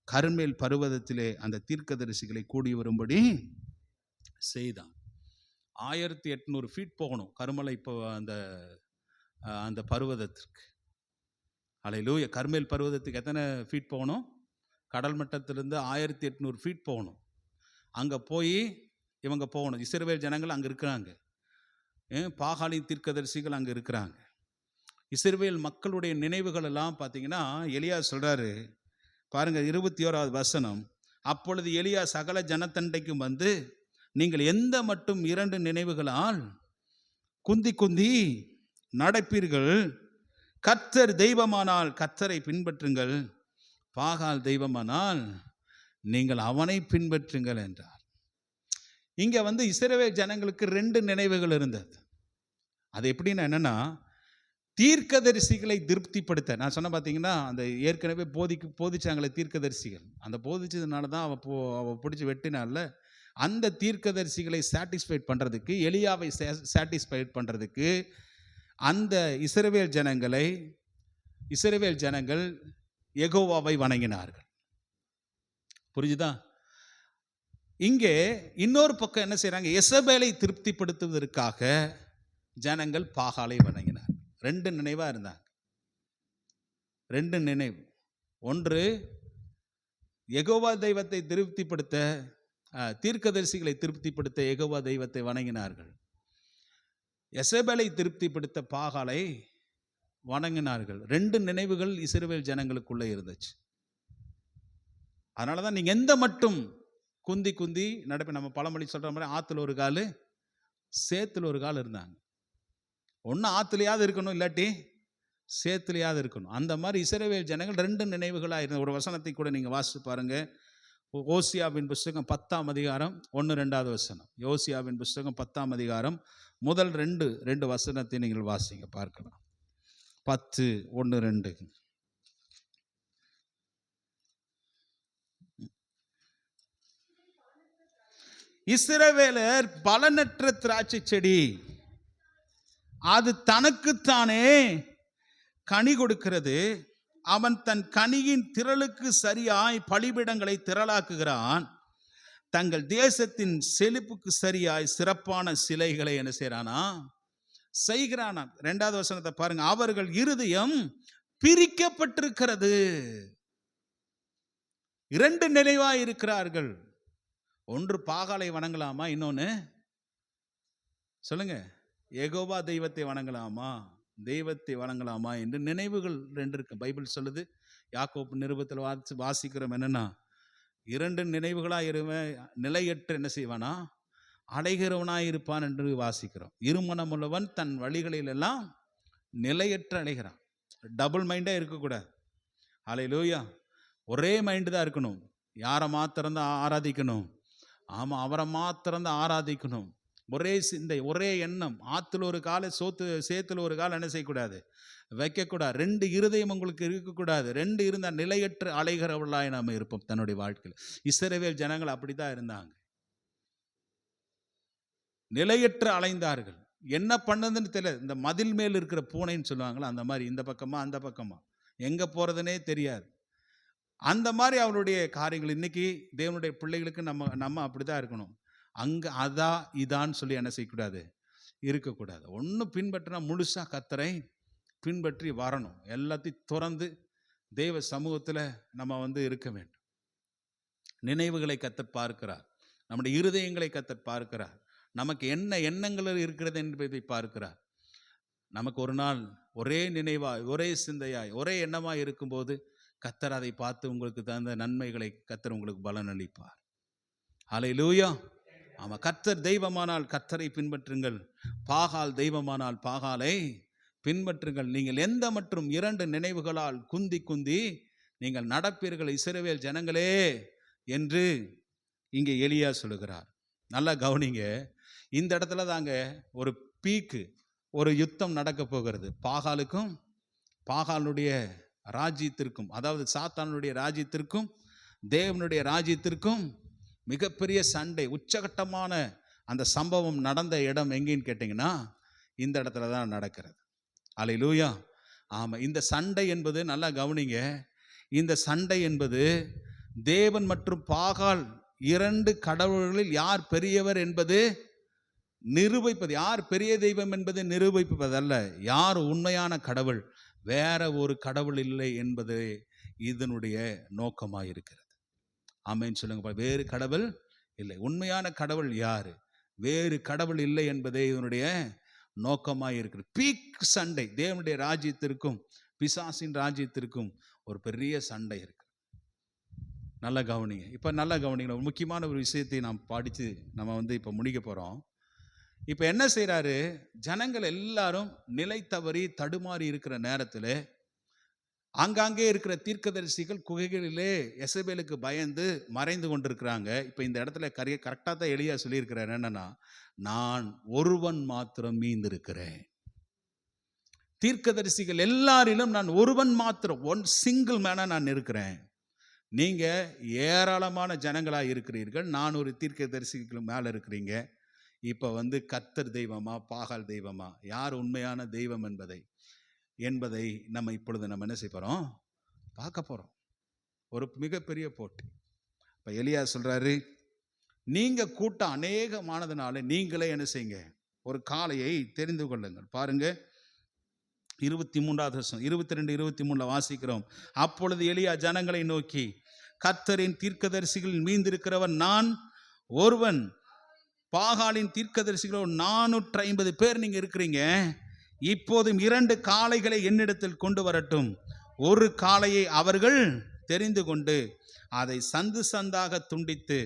கர்மேல் பர்வதத்திலே அந்த தீர்க்கதரிசிகளை கூடி வரும்படி செய்தான். 1800 ஃபீட் போகணும் கர்மலை அந்த பர்வதத்திற்கு. அல்லேலூயா. கர்மேல் பர்வதத்துக்கு எத்தனை ஃபீட் போகணும்? கடல் மட்டத்திலிருந்து 1800 ஃபீட் போகணும். அங்கே போய் இவங்க போகணும். இஸ்ரவேல் ஜனங்கள் அங்கே இருக்கிறாங்க, பாகாலின் தீர்க்கதரிசிகள் அங்கே இருக்கிறாங்க. இஸ்ரவேல் மக்களுடைய நினைவுகள் எல்லாம் பார்த்தீங்கன்னா எலியா சொல்றாரு பாருங்க. 21வது வசனம். அப்பொழுது எலியா சகல ஜனத்தண்டைக்கும் வந்து, நீங்கள் எந்த மட்டும் 2 நினைவுகளால் குந்தி நடப்பீர்கள்? கர்த்தர் தெய்வமானால் கர்த்தரை பின்பற்றுங்கள், பாகால் தெய்வமானால் நீங்கள் அவனை பின்பற்றுங்கள் என்றார். இங்க இஸ்ரவேல் ஜனங்களுக்கு 2 நினைவுகள் இருந்தது. அது எப்படின்னா என்னன்னா, தீர்க்கதரிசிகளை திருப்திப்படுத்த, நான் சொன்ன பார்த்தீங்கன்னா, அந்த ஏற்கனவே போதிச்சாங்களே தீர்க்கதரிசிகள், அந்த போதிச்சதுனால தான் அவ பிடிச்சி வெட்டினால, அந்த தீர்க்கதரிசிகளை சாட்டிஸ்ஃபைட் பண்ணுறதுக்கு, எலியாவை சாட்டிஸ்ஃபைட் பண்ணுறதுக்கு, அந்த இஸ்ரவேல் ஜனங்கள் யெகோவாவை வணங்கினார்கள். புரிஞ்சுதா? இங்கே இன்னொரு பக்கம் என்ன செய்கிறாங்க, எசபேலை திருப்திப்படுத்துவதற்காக ஜனங்கள் பாகாலை வணங்கினார். 2 நினைவாக இருந்தாங்க. 2 நினைவு. ஒன்று, யெகோவா தெய்வத்தை திருப்திப்படுத்த, தீர்க்கதரிசிகளை திருப்திப்படுத்த யெகோவா தெய்வத்தை வணங்கினார்கள். எசபேலை திருப்திப்படுத்த பாகாலை வணங்கினார்கள். 2 நினைவுகள் இஸ்ரவேல் ஜனங்களுக்குள்ளே இருந்துச்சு. அதனால தான் நீங்கள் எந்த மட்டும் குந்தி நடப்ப, நம்ம பழமொழி சொல்கிற மாதிரி ஆற்றுல ஒரு கால் சேத்துல ஒரு கால் இருந்தாங்க. ஒன்று ஆற்றுலையாவது இருக்கணும், இல்லாட்டி சேத்துலையாவது இருக்கணும். அந்த மாதிரி இஸ்ரவேல் ஜனங்கள் 2 நினைவுகளாக இருந்த ஒரு வசனத்தை கூட நீங்கள் வாசித்து பாருங்கள். ஓசியாவின் புஸ்தகம் 10ஆம் அதிகாரம் 1-2 வசனம். யோசியாவின் புஸ்தகம் 10ஆம் அதிகாரம் முதல் 2 வசனத்தை நீங்கள் வாசிங்க, பார்க்கலாம். 10:1-2. இஸ்ரவேலர் பலனற்ற திராட்சை செடி, அது தனக்குத்தானே கனி கொடுக்கிறது. அவன் தன் கனியின் திரளுக்கு சரியாய் பலிபீடங்களை திரளாக்குகிறான். தங்கள் தேசத்தின் செழிப்புக்கு சரியாய் சிறப்பான சிலைகளை என்ன செய்யறானா, செய்கிறானா. 2வது வசனத்தை பாருங்க. அவர்கள் இருதயம் பிரிக்கப்பட்டிருக்கிறது. 2 நினைவாய் இருக்கிறார்கள். ஒன்று பாகாலை வணங்கலாமா, இன்னொன்று சொல்லுங்க, யெகோவா தெய்வத்தை வணங்கலாமா, தெய்வத்தை வணங்கலாமா என்று நினைவுகள் 2 இருக்கு. பைபிள் சொல்லுது. யாக்கோப்பு நிருபத்தில் வாசிக்கிறோம் என்னன்னா, 2 நினைவுகளாக இருவன் நிலையற்ற என்ன செய்வானா, அலைகிறவனாய் இருப்பான் என்று வாசிக்கிறோம். இருமனமுள்ளவன் தன் வழிகளில் எல்லாம் நிலையற்ற அலைகிறான். டபுள் மைண்டாக இருக்கக்கூடாது. ஹல்லேலூயா. ஒரே மைண்டு தான் இருக்கணும். யாரை மாத்திரம்தான் ஆராதிக்கணும்? ஆமாம், அவரை மாத்திரம்தான் ஆராதிக்கணும். ஒரே சிந்தை, ஒரே எண்ணம். ஆற்றுல ஒரு காலை சேத்துல ஒரு காலை என்ன செய்யக்கூடாது, வைக்கக்கூடாது. 2 இருதயம் உங்களுக்கு இருக்கக்கூடாது. 2 இருந்தால் நிலையற்ற அலைகிறவர்களாய் நாம் இருப்போம் தன்னுடைய வாழ்க்கையில். இஸ்ரவேல் ஜனங்கள் அப்படி தான் இருந்தாங்க, நிலையற்ற அலைந்தார்கள். என்ன பண்ணதுன்னு தெரியல. இந்த மதில் மேல் இருக்கிற பூனைன்னு சொல்லுவாங்களா, அந்த மாதிரி இந்த பக்கமா அந்த பக்கமா எங்கே போகிறதுனே தெரியாது. அந்த மாதிரி அவருடைய காரியங்கள். இன்னைக்கு தேவனுடைய பிள்ளைகளுக்கு நம்ம அப்படி தான் இருக்கணும். அங்கே அதா இதான்னு சொல்லி என்ன செய்யக்கூடாது, இருக்கக்கூடாது. ஒன்று பின்பற்றினா முழுசாக கர்த்தரை பின்பற்றி வரணும். எல்லாத்தையும் துறந்து தெய்வ சமூகத்தில் நம்ம இருக்க வேண்டும். நினைவுகளை கர்த்தர் பார்க்கிறார். நம்முடைய இருதயங்களை கர்த்தர் பார்க்கிறார். நமக்கு என்ன எண்ணங்கள் இருக்கிறது என்பதை பார்க்கிறார். நமக்கு ஒரு நாள் ஒரே நினைவாய், ஒரே சிந்தையாய், ஒரே எண்ணமாய் இருக்கும்போது கர்த்தர் அதை பார்த்து உங்களுக்கு தகுந்த நன்மைகளை கர்த்தர் உங்களுக்கு பலன் அளிப்பார். ஹல்லேலூயா. ஆமாம், கர்த்தர் தெய்வமானால் கர்த்தரை பின்பற்றுங்கள், பாகால் தெய்வமானால் பாகாலை பின்பற்றுங்கள். நீங்கள் எந்த மற்றும் 2 நினைவுகளால் குந்தி நீங்கள் நடப்பீர்கள் இஸ்ரவேல் ஜனங்களே என்று இங்கே எலியா சொல்லுகிறார். நல்லா கவனிங்க. இந்த இடத்துல தாங்க ஒரு பீக்கு, ஒரு யுத்தம் நடக்க போகிறது. பாகாலுக்கும் பாகாலுடைய ராஜ்யத்திற்கும், அதாவது சாத்தானுடைய ராஜ்யத்திற்கும் தேவனுடைய ராஜ்யத்திற்கும் மிகப்பெரிய சண்டை, உச்சகட்டமான அந்த சம்பவம் நடந்த இடம் எங்கேன்னு கேட்டிங்கன்னா, இந்த இடத்துல தான் நடக்கிறது. அல்லேலூயா. ஆமாம், இந்த சண்டை என்பது நல்லா கவனிங்க. இந்த சண்டை என்பது தேவன் மற்றும் பாகால் 2 கடவுள்களில் யார் பெரியவர் என்பது நிரூபிப்பது. யார் பெரிய தெய்வம் என்பது நிரூபிப்பதல்ல. யார் உண்மையான கடவுள், வேற ஒரு கடவுள் இல்லை என்பது இதனுடைய நோக்கமாக இருக்கிறது. ஆமென் சொல்லுங்க. வேறு கடவுள் இல்லை. உண்மையான கடவுள் யாரு? வேறு கடவுள் இல்லை என்பதே இதனுடைய நோக்கமாக இருக்கிறது. பீக் சண்டை. தேவனுடைய ராஜ்யத்திற்கும் பிசாசின் ராஜ்யத்திற்கும் ஒரு பெரிய சண்டை இருக்கு. நல்லா கவனிங்க. இப்போ நல்லா கவனிங்க. ஒரு முக்கியமான ஒரு விஷயத்தை நாம் படித்து நம்ம இப்போ முடிக்க போகிறோம். இப்போ என்ன செய்கிறாரு, ஜனங்கள் எல்லாரும் நிலை தவறி தடுமாறி இருக்கிற நேரத்தில் ஆங்காங்கே இருக்கிற தீர்க்கதரிசிகள் குகைகளிலே எசபேலுக்கு பயந்து மறைந்து கொண்டிருக்கிறாங்க. இப்போ இந்த இடத்துல கரெக்டாக தான் எலியா சொல்லியிருக்கிறார். என்னன்னா, நான் ஒருவன் மாத்திரம் மீந்திருக்கிறேன். தீர்க்கதரிசிகள் எல்லாரிலும் நான் ஒருவன் மாத்திரம், ஒன் சிங்கிள் மேனா நான் இருக்கிறேன். நீங்க ஏராளமான ஜனங்களா இருக்கிறீர்கள், 400 தீர்க்கதரிசிகளுக்கு மேல இருக்கிறீங்க. இப்ப கர்த்தர் தெய்வமா பாகால் தெய்வமா, யார் உண்மையான தெய்வம் என்பதை நம்ம இப்பொழுது நம்ம என்ன செய்ய போறோம், பார்க்க போறோம். ஒரு மிகப்பெரிய போட்டி. இப்ப எலியா சொல்றாரு, நீங்க கூட்டம் அநேகமானதுனால நீங்களே என்ன செய்யுங்க, ஒரு காளையை தெரிந்து கொள்ளுங்கள். பாருங்க 23வது வசனம், 22, 23 வாசிக்கிறோம். அப்பொழுது எலியா ஜனங்களை நோக்கி, கர்த்தரின் தீர்க்கதரிசிகளில் மீந்திருக்கிறவன் நான் ஒருவன், பாகாலின் தீர்க்கதரிசிகளோ 450 பேர் நீங்க இருக்கிறீங்க. இப்போதும் 2 காளைகளை என்னிடத்தில் கொண்டு வரட்டும். ஒரு காளையை அவர்கள் தெரிந்து கொண்டு அதை சந்து சந்தாக துண்டித்து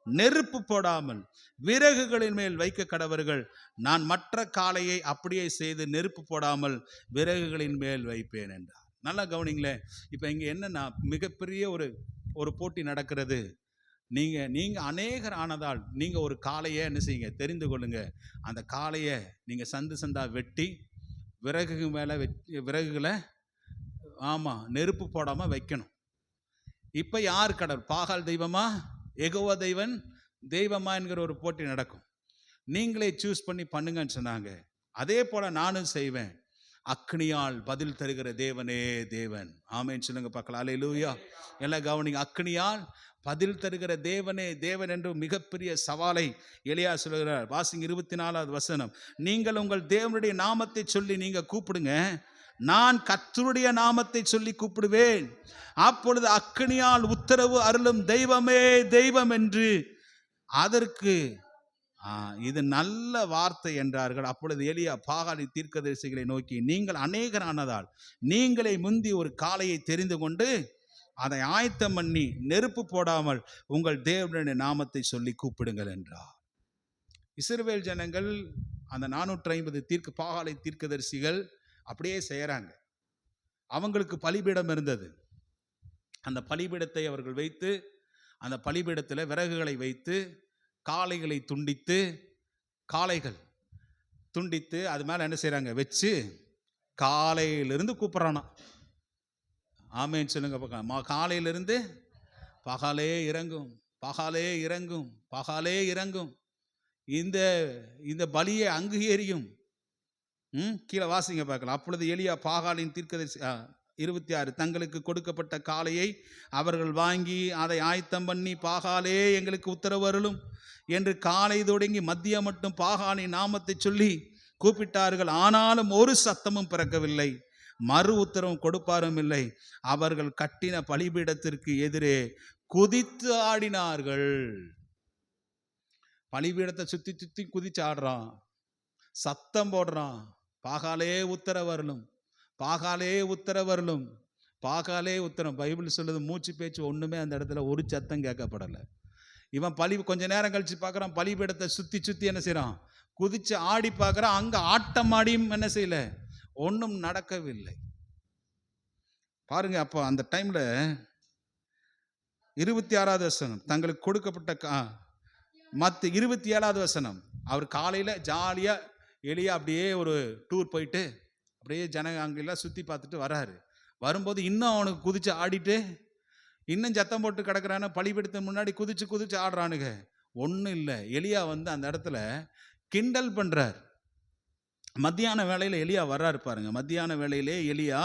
நெருப்பு போடாமல் விறகுகளின் மேல் வைக்க கடவர்கள். நான் மற்ற காளையை அப்படியே செய்து நெருப்பு போடாமல் விறகுகளின் மேல் வைப்பேன் என்றார். நல்லா கவனிங்களேன். இப்போ இங்கே என்னன்னா, மிகப்பெரிய ஒரு போட்டி நடக்கிறது. நீங்க அநேகர் ஆனதால் நீங்க ஒரு காளையை என்ன செய்யுங்க, தெரிந்து கொள்ளுங்க. அந்த காளையை நீங்க சந்து சந்தா வெட்டி விறகு மேலே விறகுகளை நெருப்பு போடாமல் வைக்கணும். இப்போ யார் கடவுள், பாகால் தெய்வமா யெகோவா தெய்வமா என்கிற ஒரு போட்டி நடக்கும். நீங்களே சூஸ் பண்ணி பண்ணுங்கன்னு சொன்னாங்க. அதே போல நானும் செய்வேன். அக்னியால் பதில் தருகிற தேவனே தேவன். ஆமென் சொல்லுங்க பார்க்கலாம். அல்லேலூயா. எல்லாம் கவனிங்க. அக்னியால் பதில் தருகிற தேவனே தேவன் என்று மிகப்பெரிய சவாலை எலியா சொல்லுகிறார். வாசிங்க 24வது வசனம். நீங்கள் உங்கள் தேவனுடைய நாமத்தை சொல்லி நீங்க கூப்பிடுங்க, நான் கர்த்தருடைய நாமத்தை சொல்லி கூப்பிடுவேன். அப்பொழுது அக்னியால் உத்தரவு அருளும் தெய்வமே தெய்வம் என்று அதற்கு இது நல்ல வார்த்தை என்றார்கள். அப்பொழுது எலியா பாகாலின் தீர்க்கதரிசிகளை நோக்கி, நீங்கள் அநேகரானதால் நீங்களே முந்தி ஒரு காளையை தெரிந்து கொண்டு அதை ஆயத்தம் பண்ணி நெருப்பு போடாமல் உங்கள் தேவனுடைய நாமத்தை சொல்லி கூப்பிடுங்கள் என்றார். இஸ்ரவேல் ஜனங்கள் அந்த 450 பாகாலை தீர்க்கதரிசிகள் அப்படியே செய்யறாங்க. அவங்களுக்கு பலிபீடம் இருந்தது. அந்த பலிபீடத்தை அவர்கள் வைத்து, அந்த பலிபீடத்தில் விறகுகளை வைத்து காளைகளை துண்டித்து அது மேலே என்ன செய்கிறாங்க, வச்சு காலையிலிருந்து கூப்பிட்றானா. ஆமேன்னு சொல்லுங்க பக்கம். காலையிலிருந்து பகாலே இறங்கும், பகாலே இறங்கும், பகாலே இறங்கும், இந்த பலியை அங்கீகரியும். கீழே வாசிங்க பார்க்கலாம். அப்பொழுது எலியா பாகாலின் தீர்க்கதரிசி 26, தங்களுக்கு கொடுக்கப்பட்ட காளையை அவர்கள் வாங்கி அதை ஆயத்தம் பண்ணி, பாகாலே எங்களுக்கு உத்தரவு அருளும் என்று காலை தொடங்கி மத்தியம் மட்டும் பாகாலின் நாமத்தை சொல்லி கூப்பிட்டார்கள். ஆனாலும் ஒரு சத்தமும் பிறக்கவில்லை, மறு உத்தரவும் கொடுப்பாரும் இல்லை. அவர்கள் கட்டின பலிபீடத்திற்கு எதிரே குதித்து ஆடினார்கள். பலிபீடத்தை சுத்தி சுத்தி குதிச்சு ஆடுறான், சத்தம் போடுறான், பாகாலே உத்தரவரலும், பாகாலே உத்தரவரலும், பாகாலே உத்தரம். பைபிள் சொல்லுது, மூச்சு பேச்சு ஒண்ணுமே அந்த இடத்துல ஒரு சத்தம் கேட்கப்படலை. இவன் கொஞ்ச நேரம் கழிச்சு பார்க்குறான், பலிபீடத்தை சுத்தி சுத்தி என்ன செய்யறான், குதிச்சு ஆடி பார்க்குறான். அங்க ஆட்டம் ஆடியும் என்ன செய்யல, ஒன்றும் நடக்கவில்லை. பாருங்க. அப்போ அந்த டைம்ல 26வது வசனம், தங்களுக்கு கொடுக்கப்பட்ட மற்ற 27வது வசனம், அவர் காலையில ஜாலியா எலியா அப்படியே ஒரு டூர் போயிட்டு அப்படியே அங்கெல்லாம் சுற்றி பார்த்துட்டு வராரு. வரும்போது இன்னும் அவனுக்கு குதிச்சு ஆடிட்டு இன்னும் சத்தம் போட்டு கிடக்குறானு, பலிபீடத்து முன்னாடி குதிச்சு ஆடுறானுங்க. ஒன்றும் இல்லை. எலியா அந்த இடத்துல கிண்டல் பண்ணுறார். மத்தியான வேளையில் எலியா வர்றாரு பாருங்க. மத்தியான வேளையிலே எலியா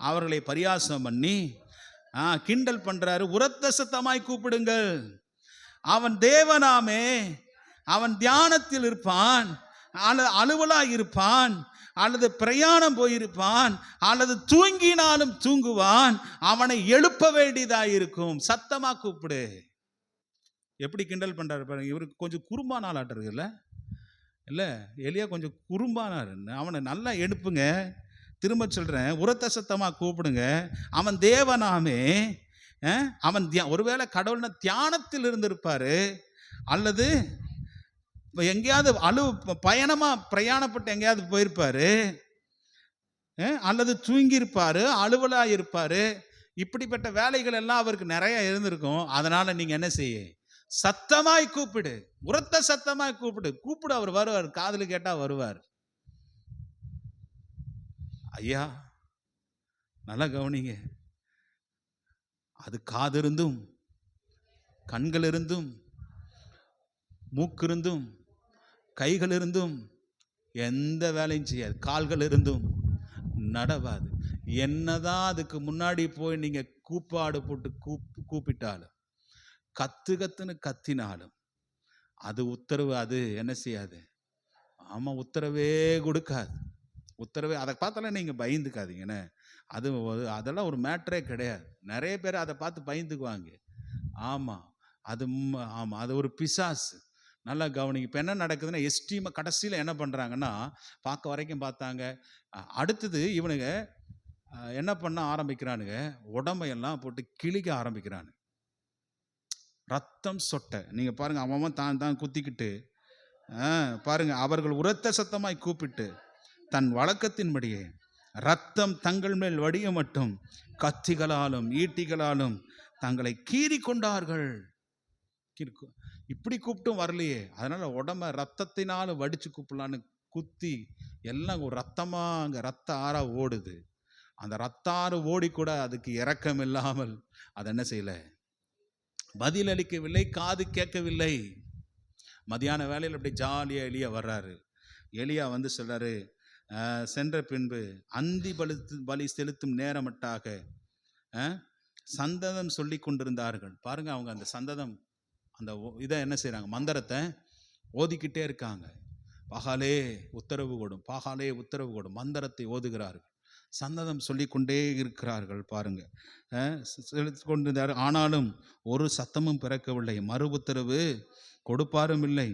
அவர்களை பரியாசம் பண்ணி கிண்டல் பண்ணுறாரு. உரத்த சத்தமாய் கூப்பிடுங்கள், அவன் தேவனாமே, அவன் தியானத்தில் இருப்பான், அல்லது அலுவலாக இருப்பான், அல்லது பிரயாணம் போயிருப்பான், அல்லது தூங்கினாலும் தூங்குவான், அவனை எழுப்ப வேண்டியதாக இருக்கும், சத்தமா கூப்பிடு. எப்படி கிண்டல் பண்றாரு பாருங்க. இவருக்கு கொஞ்சம் குறும்பான ஆளாட்டுருக்குல்ல, இல்லை எலியா கொஞ்சம் குறும்பானார். அவனை நல்லா எழுப்புங்க. திரும்ப சொல்றேன், உரத்த சத்தமா கூப்பிடுங்க, அவன் தேவனாமே, அவன் ஒருவேளை கடவுள்னா தியானத்தில் இருந்திருப்பாரு, அல்லது எங்கேயாவது பிரயாணப்பட்டு எங்கேயாவது போயிருப்பாரு, அல்லது தூங்கி இருப்பாரு, அலுவலா இருப்பாரு. இப்படிப்பட்ட வேலைகள் எல்லாம் அவருக்கு நிறைய இருந்திருக்கும். அதனால நீங்க என்ன செய்ய, சத்தமாய் கூப்பிடு, உரத்த சத்தமாய் கூப்பிடு. அவர் வருவார், காதுல கேட்டா வருவார். ஐயா நல்லா கவனிங்க. அது காது இருந்தும், கண்கள் இருந்தும், மூக்கு இருந்தும், கைகள் இருந்தும் எந்த வேலையும் செய்யாது. கால்கள் இருந்தும் நடவாது. என்னதான் அதுக்கு முன்னாடி போய் நீங்க கூப்பாடு போட்டு கூப்பிட்டாலும், கத்து கத்துன்னு கத்தினாலும் அது உத்தரவு அது என்ன செய்யாது. ஆமா, உத்தரவே கொடுக்காது. உத்தரவே அதை பார்த்தாலே நீங்க பயந்துக்காதீங்கன்னு. அது அதெல்லாம் ஒரு மேட்டரே கிடையாது. நிறைய பேர் அதை பார்த்து பயந்துக்குவாங்க. ஆமா, அது ஆமா, அது ஒரு பிசாசு. நல்லா கவனிங்க. இப்போ என்ன நடக்குதுன்னா, எஸ்டீமை கடைசியில் என்ன பண்ணுறாங்கன்னா, பார்க்க வரைக்கும் பார்த்தாங்க. அடுத்தது இவனுங்க என்ன பண்ண ஆரம்பிக்கிறானுங்க, உடம்பையெல்லாம் போட்டு கிழிக்க ஆரம்பிக்கிறானு. ரத்தம் சொட்ட நீங்கள் பாருங்கள். அவன் தான் தான் குத்திக்கிட்டு பாருங்க, அவர்கள் உரத்த சத்தமாய் கூப்பிட்டு தன் வழக்கத்தின்படியே ரத்தம் தங்கள் மேல் வடிய மட்டும் கத்திகளாலும் ஈட்டிகளாலும் தங்களை கீறி கொண்டார்கள். இப்படி கூப்பிட்டும் வரலையே, அதனால உடம்ப ரத்தத்தினால வடிச்சு கூப்பிடலான்னு குத்தி எல்லாம் ஒரு ரத்தமா அங்க ரத்த ஆறா ஓடுது. அந்த ரத்தாறு ஓடி கூட அதுக்கு இரக்கம் இல்லாமல் அதை என்ன செய்யல, பதில் அளிக்கவில்லை, காது கேட்கவில்லை. மதியான வேலையில் அப்படி ஜாலியா எலியா வர்றாரு. எலியா வந்து சொல்றாரு, சென்ற பின்பு அந்தி பலி செலுத்தும் நேரமட்டாக சந்ததம் சொல்லி கொண்டிருந்தார்கள். பாருங்க, அவங்க அந்த சந்ததம் அந்த இதை என்ன செய்றாங்க, மந்திரத்தை ஓதிக்கிட்டே இருக்காங்க. பாகாலே உத்தரவு கொடும், பாகாலே உத்தரவு கொடும், மந்திரத்தை ஓதுகிறார்கள், சந்ததம் சொல்லிக்கொண்டே இருக்கிறார்கள். பாருங்க, கொண்டிருந்தார். ஆனாலும் ஒரு சத்தமும் பிறக்கவில்லை, மறு உத்தரவு கொடுப்பாரும் இல்லை,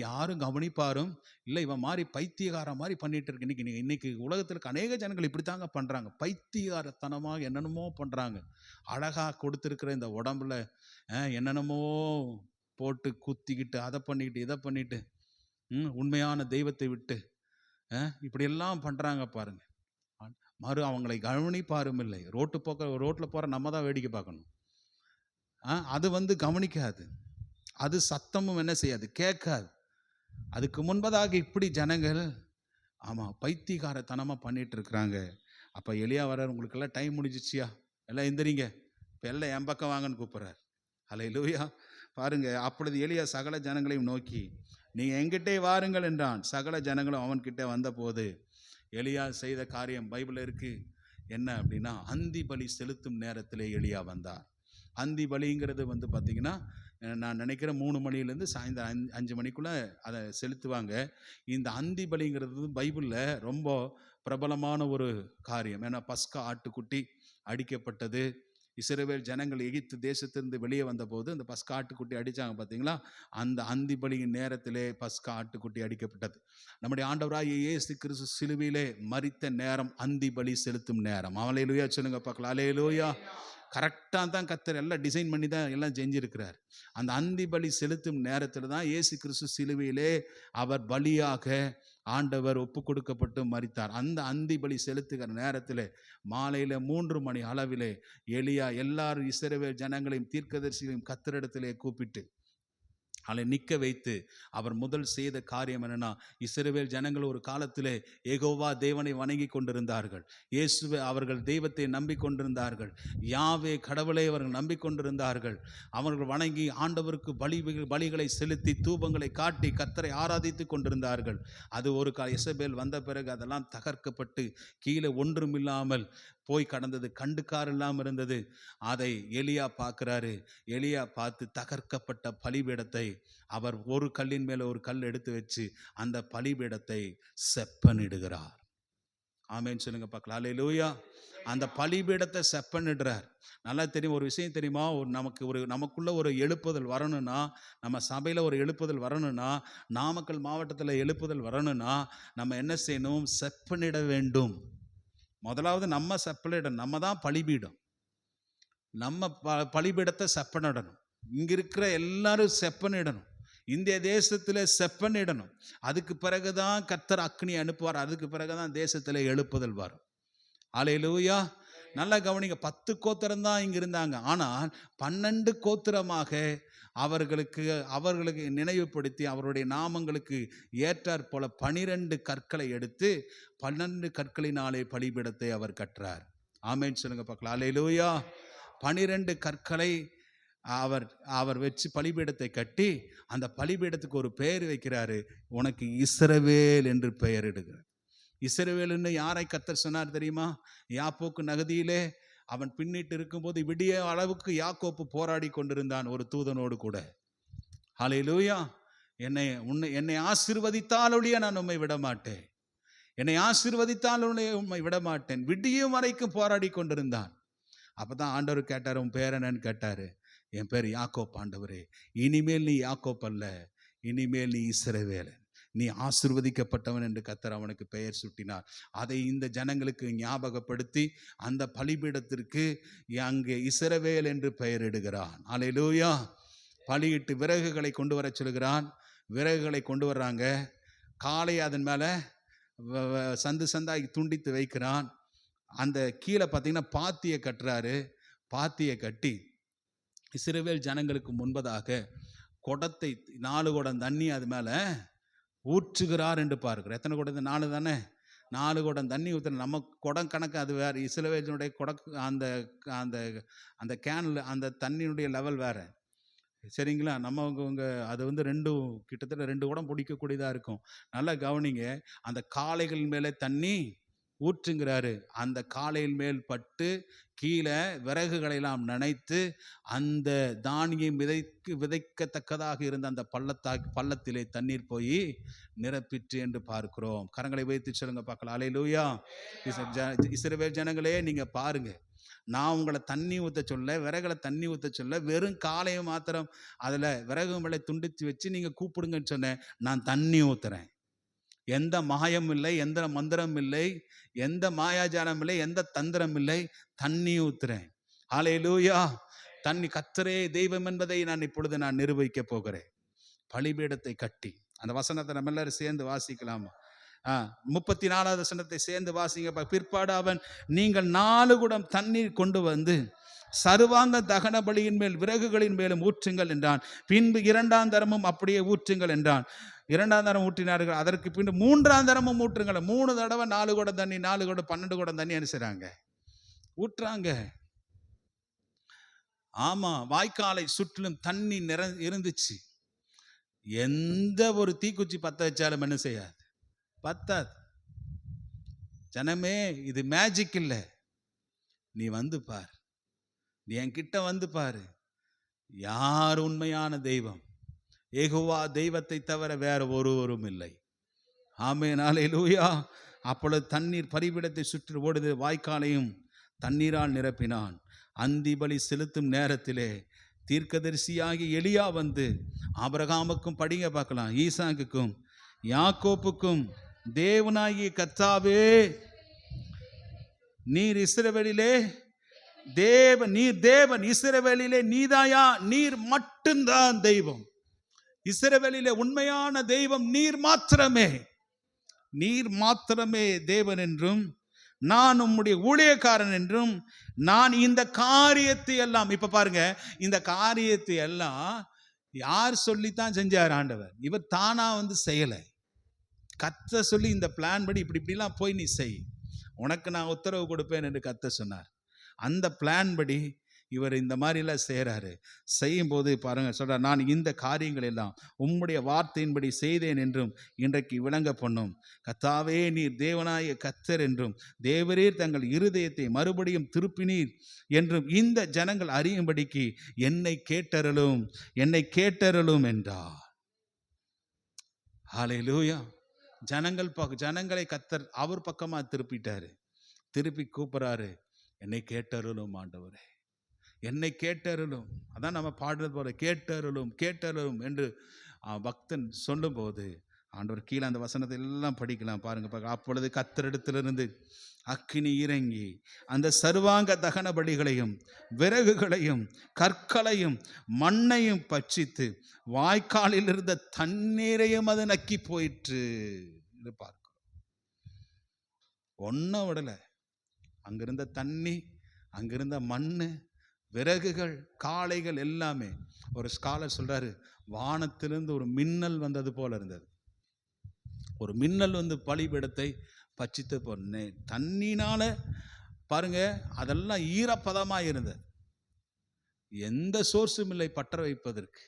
யாரும் கவனிப்பாரும் இல்லை. இவன் மாதிரி பைத்தியகார மாதிரி பண்ணிட்டு இருக்கு. இன்னைக்கு உலகத்தில் அநேக ஜனங்கள் இப்படித்தாங்க பண்றாங்க. பைத்தியகாரத்தனமாக என்னென்னமோ பண்றாங்க. அழகா கொடுத்துருக்கிற இந்த உடம்புல என்னென்னமோ போட்டு குத்திக்கிட்டு அதை பண்ணிக்கிட்டு இதை பண்ணிட்டு உண்மையான தெய்வத்தை விட்டு இப்படியெல்லாம் பண்றாங்க. பாருங்க, அவங்களை கவனிப்பாரும் இல்லை. ரோட்டில் போற நம்ம தான் வேடிக்கை பார்க்கணும். அது கவனிக்காது. அது சத்தமும் என்ன செய்யாது, கேட்காது. அதுக்கு முன்பதாக இப்படி ஜனங்கள் பைத்தியகாரத்தனமா பண்ணிட்டு இருக்கிறாங்க. அப்ப எலியா வர்றார், உங்களுக்கெல்லாம் டைம் முடிஞ்சிச்சியா, எல்லாம் எந்திரிங்க, இப்போ எல்லாம் என் பக்கம் வாங்கன்னு கூப்பிட்றார். அல்லேலூயா. பாருங்க, அப்பொழுது எலியா சகல ஜனங்களையும் நோக்கி நீங்கள் எங்கிட்டே வாருங்கள் என்றான். சகல ஜனங்களும் அவன்கிட்ட வந்த போது எலியா செய்த காரியம் பைபிள் இருக்கு. என்ன அப்படின்னா, அந்தி பலி செலுத்தும் நேரத்திலே எலியா வந்தார். அந்தி பலிங்கிறது பார்த்தீங்கன்னா, நான் நினைக்கிறேன் 3 மணிலேருந்து சாயந்தரம் 5 மணிக்குள்ளே அதை செலுத்துவாங்க. இந்த அந்தி பலிங்கிறது பைபிளில் ரொம்ப பிரபலமான ஒரு காரியம். ஏன்னா பஸ்கா ஆட்டுக்குட்டி அடிக்கப்பட்டது. இஸ்ரவேல் ஜனங்கள் எகிப்து தேசத்திலிருந்து வெளியே வந்தபோது அந்த பஸ்கா ஆட்டுக்குட்டி அடித்தாங்க பார்த்தீங்களா, அந்த அந்தி பலியின் நேரத்திலே பஸ்கா ஆட்டுக்குட்டி அடிக்கப்பட்டது. நம்முடைய ஆண்டவராகிய இயேசு கிறிஸ்து சிலுவையிலே மரித்த நேரம் அந்தி பலி செலுத்தும் நேரம். அல்லேலூயா சொல்லுங்க பார்க்கலாம். அல்லேலூயா. கரெக்டாக தான் கர்த்தர் எல்லாம் டிசைன் பண்ணி தான் எல்லாம் செஞ்சிருக்கிறார். அந்த அந்தி பலி செலுத்தும் நேரத்தில் தான் இயேசு கிறிஸ்து சிலுவையிலே அவர் பலியாக ஆண்டவர் ஒப்பு கொடுக்கப்பட்டு மரித்தார். அந்த அந்தி பலி செலுத்துகிற நேரத்தில் மாலையில் 3 மணி அளவிலே எலியா எல்லாரும் இஸ்ரவேல் ஜனங்களையும் தீர்க்கதரிசிகளையும் கர்த்தரிடத்திலே கூப்பிட்டு அவளை நிற்க வைத்து அவர் முதல் செய்த காரியம் என்னன்னா, இஸ்ரவேல் ஜனங்கள் ஒரு காலத்திலே யெகோவா தேவனை வணங்கி கொண்டிருந்தார்கள். இயேசுவை அவர்கள் தெய்வத்தை நம்பிக்கொண்டிருந்தார்கள். யாவே கடவுளை அவர்கள் நம்பிக்கொண்டிருந்தார்கள். அவர்கள் வணங்கி ஆண்டவருக்கு பலிகளை செலுத்தி தூபங்களை காட்டி கர்த்தரை ஆராதித்து கொண்டிருந்தார்கள். அது ஒரு இசபேல் வந்த பிறகு அதெல்லாம் தகர்க்கப்பட்டு கீழே ஒன்றுமில்லாமல் போய் கடந்தது, கண்டுக்கார் இல்லாமல் இருந்தது. அதை எலியா பார்க்கிறாரு. எலியா பார்த்து தகர்க்கப்பட்ட பலிபீடத்தை அவர் ஒரு கல்லின் மேல ஒரு கல் எடுத்து வச்சு அந்த பலிபீடத்தை செப்பனிடுகிறார். ஆமேன்னு சொல்லுங்க பார்க்கலாம். அல்லேலூயா. அந்த பலிபீடத்தை செப்பனிடுறார். நல்லா தெரியும். ஒரு விஷயம் தெரியுமா, நமக்குள்ள ஒரு எழுப்புதல் வரணும்னா, நம்ம சபையில் ஒரு எழுப்புதல் வரணும்னா, நாமக்கல் மாவட்டத்தில் எழுப்புதல் வரணும்னா நம்ம என்ன செய்யணும், செப்பனிட வேண்டும். முதலாவது நம்ம செப்பனிடணும். நம்ம தான் பலிபீடம். நம்ம பலிபீடத்தை செப்பனிடணும். இங்க இருக்கிற எல்லாரும் செப்பனிடணும். இந்திய தேசத்தில் செப்பனிடணும். அதுக்கு பிறகுதான் கர்த்தர் அக்னி அனுப்புவார். அதுக்கு பிறகுதான் தேசத்தில் எழுப்புதல் வரும். அல்லேலூயா. நல்லா கவனிங்க. 10 கோத்திரம் தான் இங்க இருந்தாங்க. ஆனால் 12 கோத்திரமாக அவர்களுக்கு நினைவுபடுத்தி அவருடைய நாமங்களுக்கு ஏற்றாற் போல 12 கற்களை எடுத்து 12 கற்களினாலே பலிபீடத்தை அவர் கற்றார். ஆமென் சொல்லுங்க பார்க்கலாம். அல்லேலூயா. 12 கற்களை அவர் அவர் வச்சு பலிபீடத்தை கட்டி அந்த பலிபீடத்துக்கு ஒரு பெயர் வைக்கிறாரு. உனக்கு இஸ்ரவேல் என்று பெயரிடுகிறார். இஸ்ரவேல்னு யாரை கர்த்தர் சொன்னார் தெரியுமா? யாக்கோப்பு நகதியிலே அவன் பின்னிட்டு இருக்கும்போது விடிய அளவுக்கு யாக்கோப்பு போராடி கொண்டிருந்தான் ஒரு தூதனோடு கூட. ஹல்லேலூயா. என்னை ஆசீர்வதித்தாலொழிய நான் உம்மை விட மாட்டேன், என்னை ஆசீர்வதித்தாலொழிய உம்மை விட மாட்டேன். விடியும் வரைக்கும் போராடி கொண்டிருந்தான். அப்பதான் ஆண்டவர் கேட்டார், உன் பேர் என்னன்னு கேட்டாரு. என் பேர் யாக்கோப் ஆண்டவரே. இனிமேல் நீ யாக்கோப் அல்ல, இனிமேல் நீ இஸ்ரவேலன், நீ ஆசீர்வதிக்கப்பட்டவன் என்று கர்த்தர் அவனுக்கு பெயர் சூட்டினார். அதை இந்த ஜனங்களுக்கு ஞாபகப்படுத்தி அந்த பலிபீடத்திற்கு அங்கே இஸ்ரவேல் என்று பெயரிடுகிறான். அல்லேலூயா. பலியிட்டு விறகுகளை கொண்டு வர சொல்கிறான். விறகுகளை கொண்டு வர்றாங்க. காலை அதன் மேலே சந்து சந்தாய் துண்டித்து வைக்கிறான். அந்த கீழே பார்த்தீங்கன்னா பாத்தியை கட்டுறாரு. பாத்தியை கட்டி இஸ்ரவேல் ஜனங்களுக்கு முன்பதாக குடத்தை 4 குடம் தண்ணி அது மேலே ஊற்றுகிறார் என்று பார்க்கிறோம். எத்தனை குடம்? 4 தானே. 4 குடம் தண்ணி ஊற்றுற. நம்ம குடம் கணக்கு அது வேறு. இஸ்ரவேலினுடைய அந்த அந்த அந்த கேனில் அந்த தண்ணியினுடைய லெவல் வேறு. சரிங்களா? நம்ம அது கிட்டத்தட்ட 2 குடம் பிடிக்கக்கூடியதாக இருக்கும். நல்லா கவனிங்க. அந்த காளைகள் மேலே தண்ணி ஊற்றுங்கிறாரு. அந்த காளையின் மேல் பட்டு கீழே விறகுகளெல்லாம் நனைத்து அந்த தானியம் விதைக்கத்தக்கதாக இருந்த அந்த பள்ளத்திலே தண்ணீர் போய் நிரப்பிற்று என்று பார்க்கிறோம். கரங்களை வைத்து சொல்லுங்க பார்க்கலாம். அல்லேலூயா. இஸ்ரவேல் ஜனங்களே, நீங்க பாருங்க, நான் உங்களை தண்ணி ஊற்ற சொல்ல, விறகுல தண்ணி ஊற்ற சொல்ல, வெறும் காளையை மாத்திரம் அதில் விறகு மேலே துண்டித்து வச்சு நீங்கள் கூப்பிடுங்கன்னு சொன்னேன். நான் தண்ணி ஊற்றுறேன். எந்த மாயம் இல்லை, எந்த மந்திரம் இல்லை, எந்த மாயாஜாலம் இல்லை, எந்த தந்திரம் இல்லை. தண்ணி ஊத்துறேன். ஹல்லேலூயா. தண்ணி. கர்த்தரே தெய்வம் என்பதை நான் இப்பொழுது நிரூபிக்க போகிறேன். பலிபீடத்தை கட்டி அந்த வசனத்தை நம்ம எல்லாரும் சேர்ந்து வாசிக்கலாமா? 34வது வசனத்தை சேர்ந்து வாசிங்க. பிற்பாடு அவன், நீங்கள் 4 குடம் தண்ணீர் கொண்டு வந்து சர்வாங்க தகன பலியின் மேல் விறகுகளின் மேலும் ஊற்றுங்கள் என்றான். பின்பு 2ஆம் தரமும் அப்படியே ஊற்றுங்கள் என்றான். 2ஆம் தரம் ஊற்றினார்கள். அதற்கு பின்பு 3ஆம் தரமும் ஊற்றுங்கள். 3 தடவை 4 குடம் தண்ணி, 4 குடம் 12 குடம் தண்ணி அனுசுறாங்க, ஊற்றுறாங்க. ஆமா, வாய்க்காலை சுற்றிலும் தண்ணி இருந்துச்சு. எந்த ஒரு தீக்குச்சி பத்த வச்சாலும் என்ன செய்யாது, பத்தாது. ஜனமே, இது மேஜிக் இல்லை. நீ வந்து பார், நீ என்கிட்ட வந்து பாரு. யார் உண்மையான தெய்வம்? யெகோவா தெய்வத்தை தவிர வேற ஒருவரும் இல்லை. ஆமென். அல்லேலூயா. அப்பொழுது தண்ணீர் பலிபீடத்தை சுற்றி ஓடுது. வாய்க்காலையும் தண்ணீரால் நிரப்பினான். அந்தி பலி செலுத்தும் நேரத்திலே தீர்க்கதரிசியாகி எலியா வந்து ஆபிரகாமுக்கும், படிங்க பார்க்கலாம், ஈசாக்குக்கும் யாக்கோப்புக்கும், தேவனாகிய கர்த்தாவே, நீர் இஸ்ரவேலிலே நீர் தேவன், இஸ்ரவேலிலே நீதாயா, நீர் மட்டும்தான் தெய்வம். இஸ்ரவேலிலே உண்மையான தெய்வம் நீர் மாத்திரமே, நீர் மாத்திரமே தேவன் என்றும், நான் உம்முடைய ஊழியக்காரன் என்றும், நான் இந்த காரியத்தை எல்லாம், இப்ப பாருங்க, இந்த காரியத்தை எல்லாம் யார் சொல்லித்தான் செஞ்சார்? ஆண்டவர். இவர் தானா வந்து செய்யலை. கர்த்தர் சொல்லி இந்த பிளான் படி இப்படிலாம் போய் நீ செய், உனக்கு நான் உத்தரவு கொடுப்பேன் என்று கர்த்தர் சொன்னார். அந்த பிளான் படி இவர் இந்த மாதிரிலாம் செய்கிறாரு. செய்யும்போது பாருங்க, சொல்கிறார், நான் இந்த காரியங்கள் எல்லாம் உம்முடைய வார்த்தையின்படி செய்தேன் என்றும் இன்றைக்கு விளங்க பண்ணும். கர்த்தாவே, நீர் தேவனாய கர்த்தர் என்றும், தேவரீர் தங்கள் இருதயத்தை மறுபடியும் திருப்பினீர் என்றும் இந்த ஜனங்கள் அறியும்படிக்கு என்னை கேட்டருளும், என்னை கேட்டருளும் என்றார். ஹல்லேலூயா. ஜனங்களை கர்த்தர் அவர் பக்கமாக திருப்பிட்டாரு. திருப்பி கூப்பிட்றாரு, என்னை கேட்டருளும் ஆண்டவரே, என்னை கேட்டருளும். அதான் நம்ம பாடுறது போல, கேட்டருளும் கேட்டருளும் என்று பக்தன் சொல்லும்போது ஆண்டவர் கீழே அந்த வசனத்தை எல்லாம் படிக்கலாம் பாருங்க. அப்பொழுது கர்த்தரிடத்திலிருந்து அக்கினி இறங்கி அந்த சர்வாங்க தகன பலிகளையும் விறகுகளையும் கற்களையும் மண்ணையும் பட்சித்து வாய்க்காலில் இருந்த தண்ணீரையும் அது நக்கி போயிற்று என்று பார்க்கிறோம். ஒன்ன விடல. அங்கிருந்த தண்ணி, அங்கிருந்த மண்ணு, விறகுகள், காளைகள் எல்லாமே ஒரு ஸ்காலர் சொல்றாரு, வானத்திலிருந்து ஒரு மின்னல் வந்தது போல இருந்தது. ஒரு மின்னல் வந்து பலிபீடத்தை பட்சித்து போன தண்ணினால பாருங்க, அதெல்லாம் ஈரப்பதமா இருந்தது. எந்த சோர்ஸும் இல்லை பற்ற வைப்பதற்கு.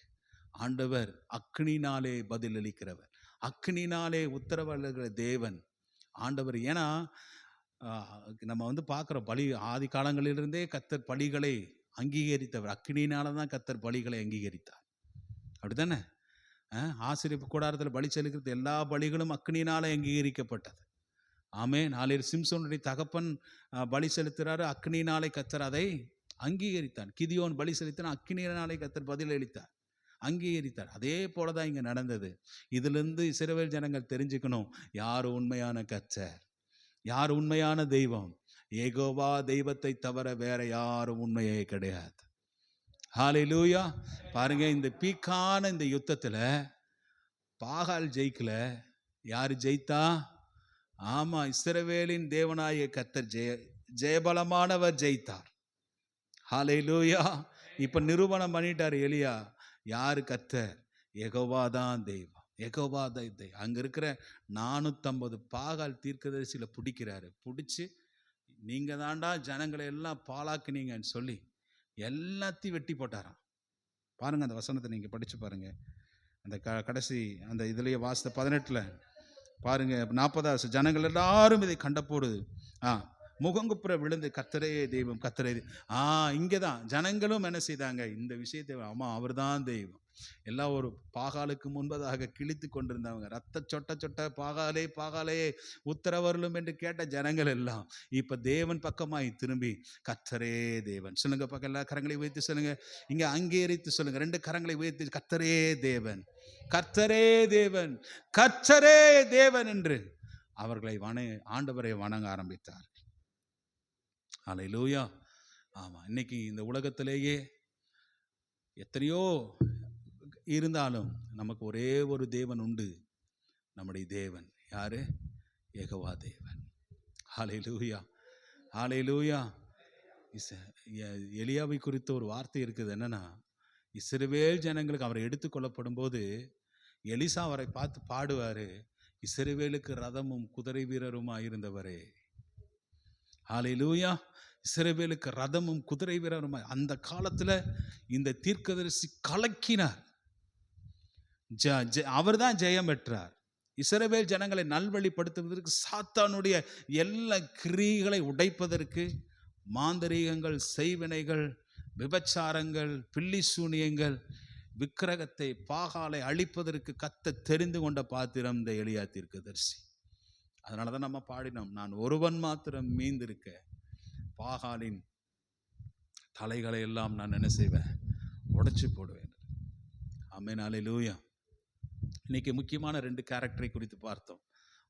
ஆண்டவர் அக்னினாலே பதிலளிக்கிறவர், அக்னினாலே உத்தரவளிக்கிற தேவன் ஆண்டவர். ஏன்னா நம்ம வந்து பார்க்குற பலி ஆதி காலங்களிலிருந்தே கர்த்தர் பலிகளை அங்கீகரித்தவர். அக்னினால தான் கர்த்தர் பலிகளை அங்கீகரித்தார். அப்படித்தானே? ஆசரிப்பு கூடாரத்தில் பலி செலுத்துறது எல்லா பலிகளும் அக்னினாலே அங்கீகரிக்கப்பட்டது. ஆமென். நாளைய சிம்சோனுடைய தகப்பன் பலி செலுத்துறாரு, அக்னினாலே கர்த்தர் அதை அங்கீகரித்தார். கிதியோன் பலி செலுத்தினா அக்னியினாலே கர்த்தர் பதிலளித்தார், அங்கீகரித்தார். அதே போலதான் இங்க நடந்தது. இதிலிருந்து இஸ்ரவேல் ஜனங்கள் தெரிஞ்சுக்கணும், யார் உண்மையான கர்த்தர், யார் உண்மையான தெய்வம். யெகோவா தெய்வத்தை தவிர வேற யாரும் உண்மையே கிடையாது. ஹல்லேலூயா. பாருங்க, இந்த பீக்கான இந்த யுத்தத்துல பாகால் ஜெயிக்கல, யாரு ஜெயித்தா? ஆமா, இஸ்ரவேலின் தேவனாய கர்த்தர் ஜெயபலமானவர் ஜெயித்தார். ஹல்லேலூயா. இப்ப நிரூபணம் பண்ணிட்டார் எலியா, யாரு கர்த்தர்? யெகோவா தான் தெய்வம், யெகோவா தான் தெய்வம். அங்க இருக்கிற 450 பாகால் தீர்க்கதரிசியில பிடிக்கிறாரு. பிடிச்சி, நீங்க தாண்டா ஜனங்களை எல்லாம் பாழாக்குனீங்கன்னு சொல்லி எல்லாத்தையும் வெட்டி போட்டாராம். பாருங்க, அந்த வசனத்தை நீங்க படிச்சு பாருங்க. அந்த கடைசி அந்த இதுலயே வாசித்த 18ல் பாருங்க, 40 ஜனங்கள் எல்லாரும் இதை கண்டபோது முகங்குப்புற விழுந்து கர்த்தரே தெய்வம், கர்த்தரே. இங்கதான் ஜனங்களும் என்ன செய்தாங்க, இந்த விஷயத்தை, ஆமா அவர் தான் தெய்வம். எல்லாம் ஒரு பாகாலுக்கு முன்பதாக கிழித்து கொண்டிருந்தவங்க, ரத்த சொட்ட சொட்ட பாகாலே பாகாலே உத்தரவருளும் என்று கேட்ட ஜனங்கள் எல்லாம் இப்ப தேவன் பக்கமாய் திரும்பி கர்த்தரே தேவன் சொல்லுங்க. பக்கம் எல்லா கரங்களை உயர்த்தி சொல்லுங்க. இங்க அங்கீகரித்து சொல்லுங்க, 2 கரங்களை உயர்த்தி, கர்த்தரே தேவன், கர்த்தரே தேவன், கர்த்தரே தேவன் என்று அவர்களை ஆண்டவரை வணங்க ஆரம்பித்தார். ஹல்லேலூயா. ஆமா, இன்னைக்கு இந்த உலகத்திலேயே எத்தனையோ இருந்தாலும் நமக்கு ஒரே ஒரு தேவன் உண்டு, நம்முடைய தேவன். யாரு? யெகோவா தேவன். ஹல்லேலூயா, ஹல்லேலூயா. எலியாவை குறித்த ஒரு வார்த்தை இருக்குது, என்னன்னா, இஸ்ரவேல் ஜனங்களுக்கு அவர் எடுத்துக்கொள்ளப்படும் போது எலிசா அவரை பார்த்து பாடுவாரு, இஸ்ரவேலுக்கு ரதமும் குதிரை வீரருமா இருந்தவரே. ஹல்லேலூயா. இஸ்ரவேலுக்கு ரதமும் குதிரை வீரருமா. அந்த காலத்துல இந்த தீர்க்கதரிசி கலக்கினார். அவர் தான் ஜெயம் பெற்றார். இஸ்ரவேல் ஜனங்களை நல்வழிப்படுத்துவதற்கு, சாத்தானுடைய எல்லா கிரியைகளை உடைப்பதற்கு, மாந்தரீகங்கள், செய்வினைகள், விபச்சாரங்கள், பில்லி சூனியங்கள், விக்கிரகத்தை, பாகாலை அழிப்பதற்கு கர்த்தர் தெரிந்து கொண்ட பாத்திரம் இந்த எலியா தீர்க்கதரிசி. அதனாலதான் நம்ம பாடினோம், நான் ஒருவன் மாத்திரம் மீந்திருக்க பாகாலின் தலைகளை எல்லாம் நான் என்ன செய்வேன், உடைச்சு போடுவேன். ஆமென். ஹல்லேலூயா. இன்னைக்கு முக்கியமான 2 கேரக்டரை குறித்து பார்த்தோம்.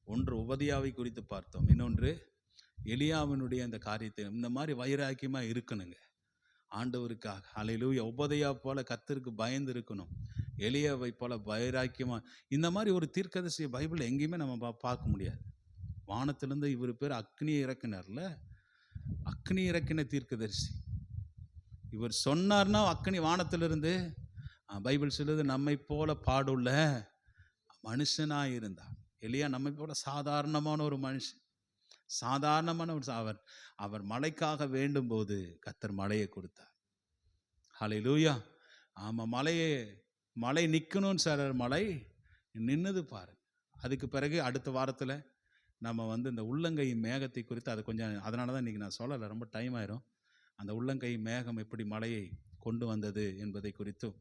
ஒன்று உபதியாவை குறித்து பார்த்தோம், இன்னொன்று எலியாவினுடைய அந்த காரியத்தை. இந்த மாதிரி வைராக்கியமா இருக்கணுங்க ஆண்டவருக்காக. ஹல்லேலூயா. உபதியா போல கர்த்தருக்கு பயந்து இருக்கணும், எலியாவை போல வைராக்கியமா. இந்த மாதிரி ஒரு தீர்க்கதரிசி பைபிள் எங்கேயுமே நம்ம பார்க்க முடியாது. வானத்திலிருந்து இவர் பேர் அக்னியை இறக்கினார்ல, அக்னி இறக்கின தீர்க்கதரிசி. இவர் சொன்னார்னா அக்னி வானத்திலிருந்து, பைபிள் சொல்லுது, நம்மை போல பாடுள்ள மனுஷனாக இருந்தார். எலியா நம்மை போல சாதாரணமான ஒரு மனுஷன், சாதாரணமான ஒரு அவர் மழைக்காக வேண்டும் போது கர்த்தர் மழையை கொடுத்தார். ஹல்லேலூயா. ஆமாம், மழை நிற்கணும்னு சார், மழை நின்னுது பாரு. அதுக்கு பிறகு அடுத்த வாரத்தில் நம்ம வந்து இந்த உள்ளங்கை மேகத்தை குறித்து, அது கொஞ்சம், அதனால தான் இன்றைக்கி நான் சொல்லலை, ரொம்ப டைம் ஆயிரும். அந்த உள்ளங்கை மேகம் எப்படி மழையை கொண்டு வந்தது என்பதை குறித்தும்,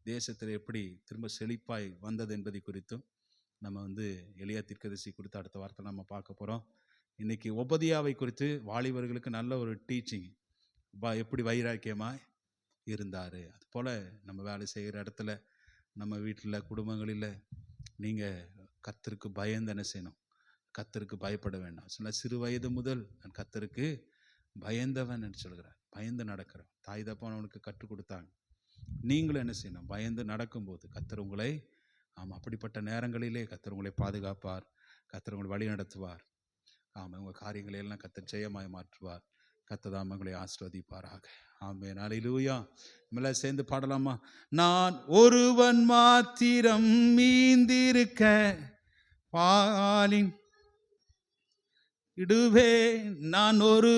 தேசத்தில் எப்படி திரும்ப செழிப்பாய் வந்தது என்பதை குறித்தும் நம்ம வந்து எலியா தீர்க்கதரிசி குறித்து அடுத்த வாரத்தில் நம்ம பார்க்க போகிறோம். இன்றைக்கி உபதியாவை குறித்து வாலிபர்களுக்கு நல்ல ஒரு டீச்சிங், எப்படி வைராக்கியமாக இருந்தார். அதுபோல் நம்ம வேலை செய்கிற இடத்துல, நம்ம வீட்டில், குடும்பங்களில் நீங்கள் கர்த்தருக்கு பயந்து என்ன செய்யணும், கர்த்தருக்கு பயப்பட வேண்டாம். சில சிறு வயது முதல் நான் கர்த்தருக்கு பயந்தவன் என்று சொல்கிறார். பயந்து நடக்கிறவன். தாய் தப்பான் அவனுக்கு கற்றுக் கொடுத்தாங்க. நீங்களும் என்ன செய்யணும், பயந்து நடக்கும்போது கர்த்தர் உங்களை, அப்படிப்பட்ட நேரங்களிலே கர்த்தர் உங்களை பாதுகாப்பார், கர்த்தர் உங்களை வழி நடத்துவார். உங்கள் காரியங்களை எல்லாம் கர்த்தர் ஜெயமாய் மாற்றுவார். கர்த்தர் மகளை ஆசீர்வதிப்பாராக. ஆமென். அல்லேலூயா. நம்மள சேர்ந்து பாடலாமா? நான் ஒருவன் மாத்திரம் மீந்திருக்க பாலின் இடுவே, நான் ஒரு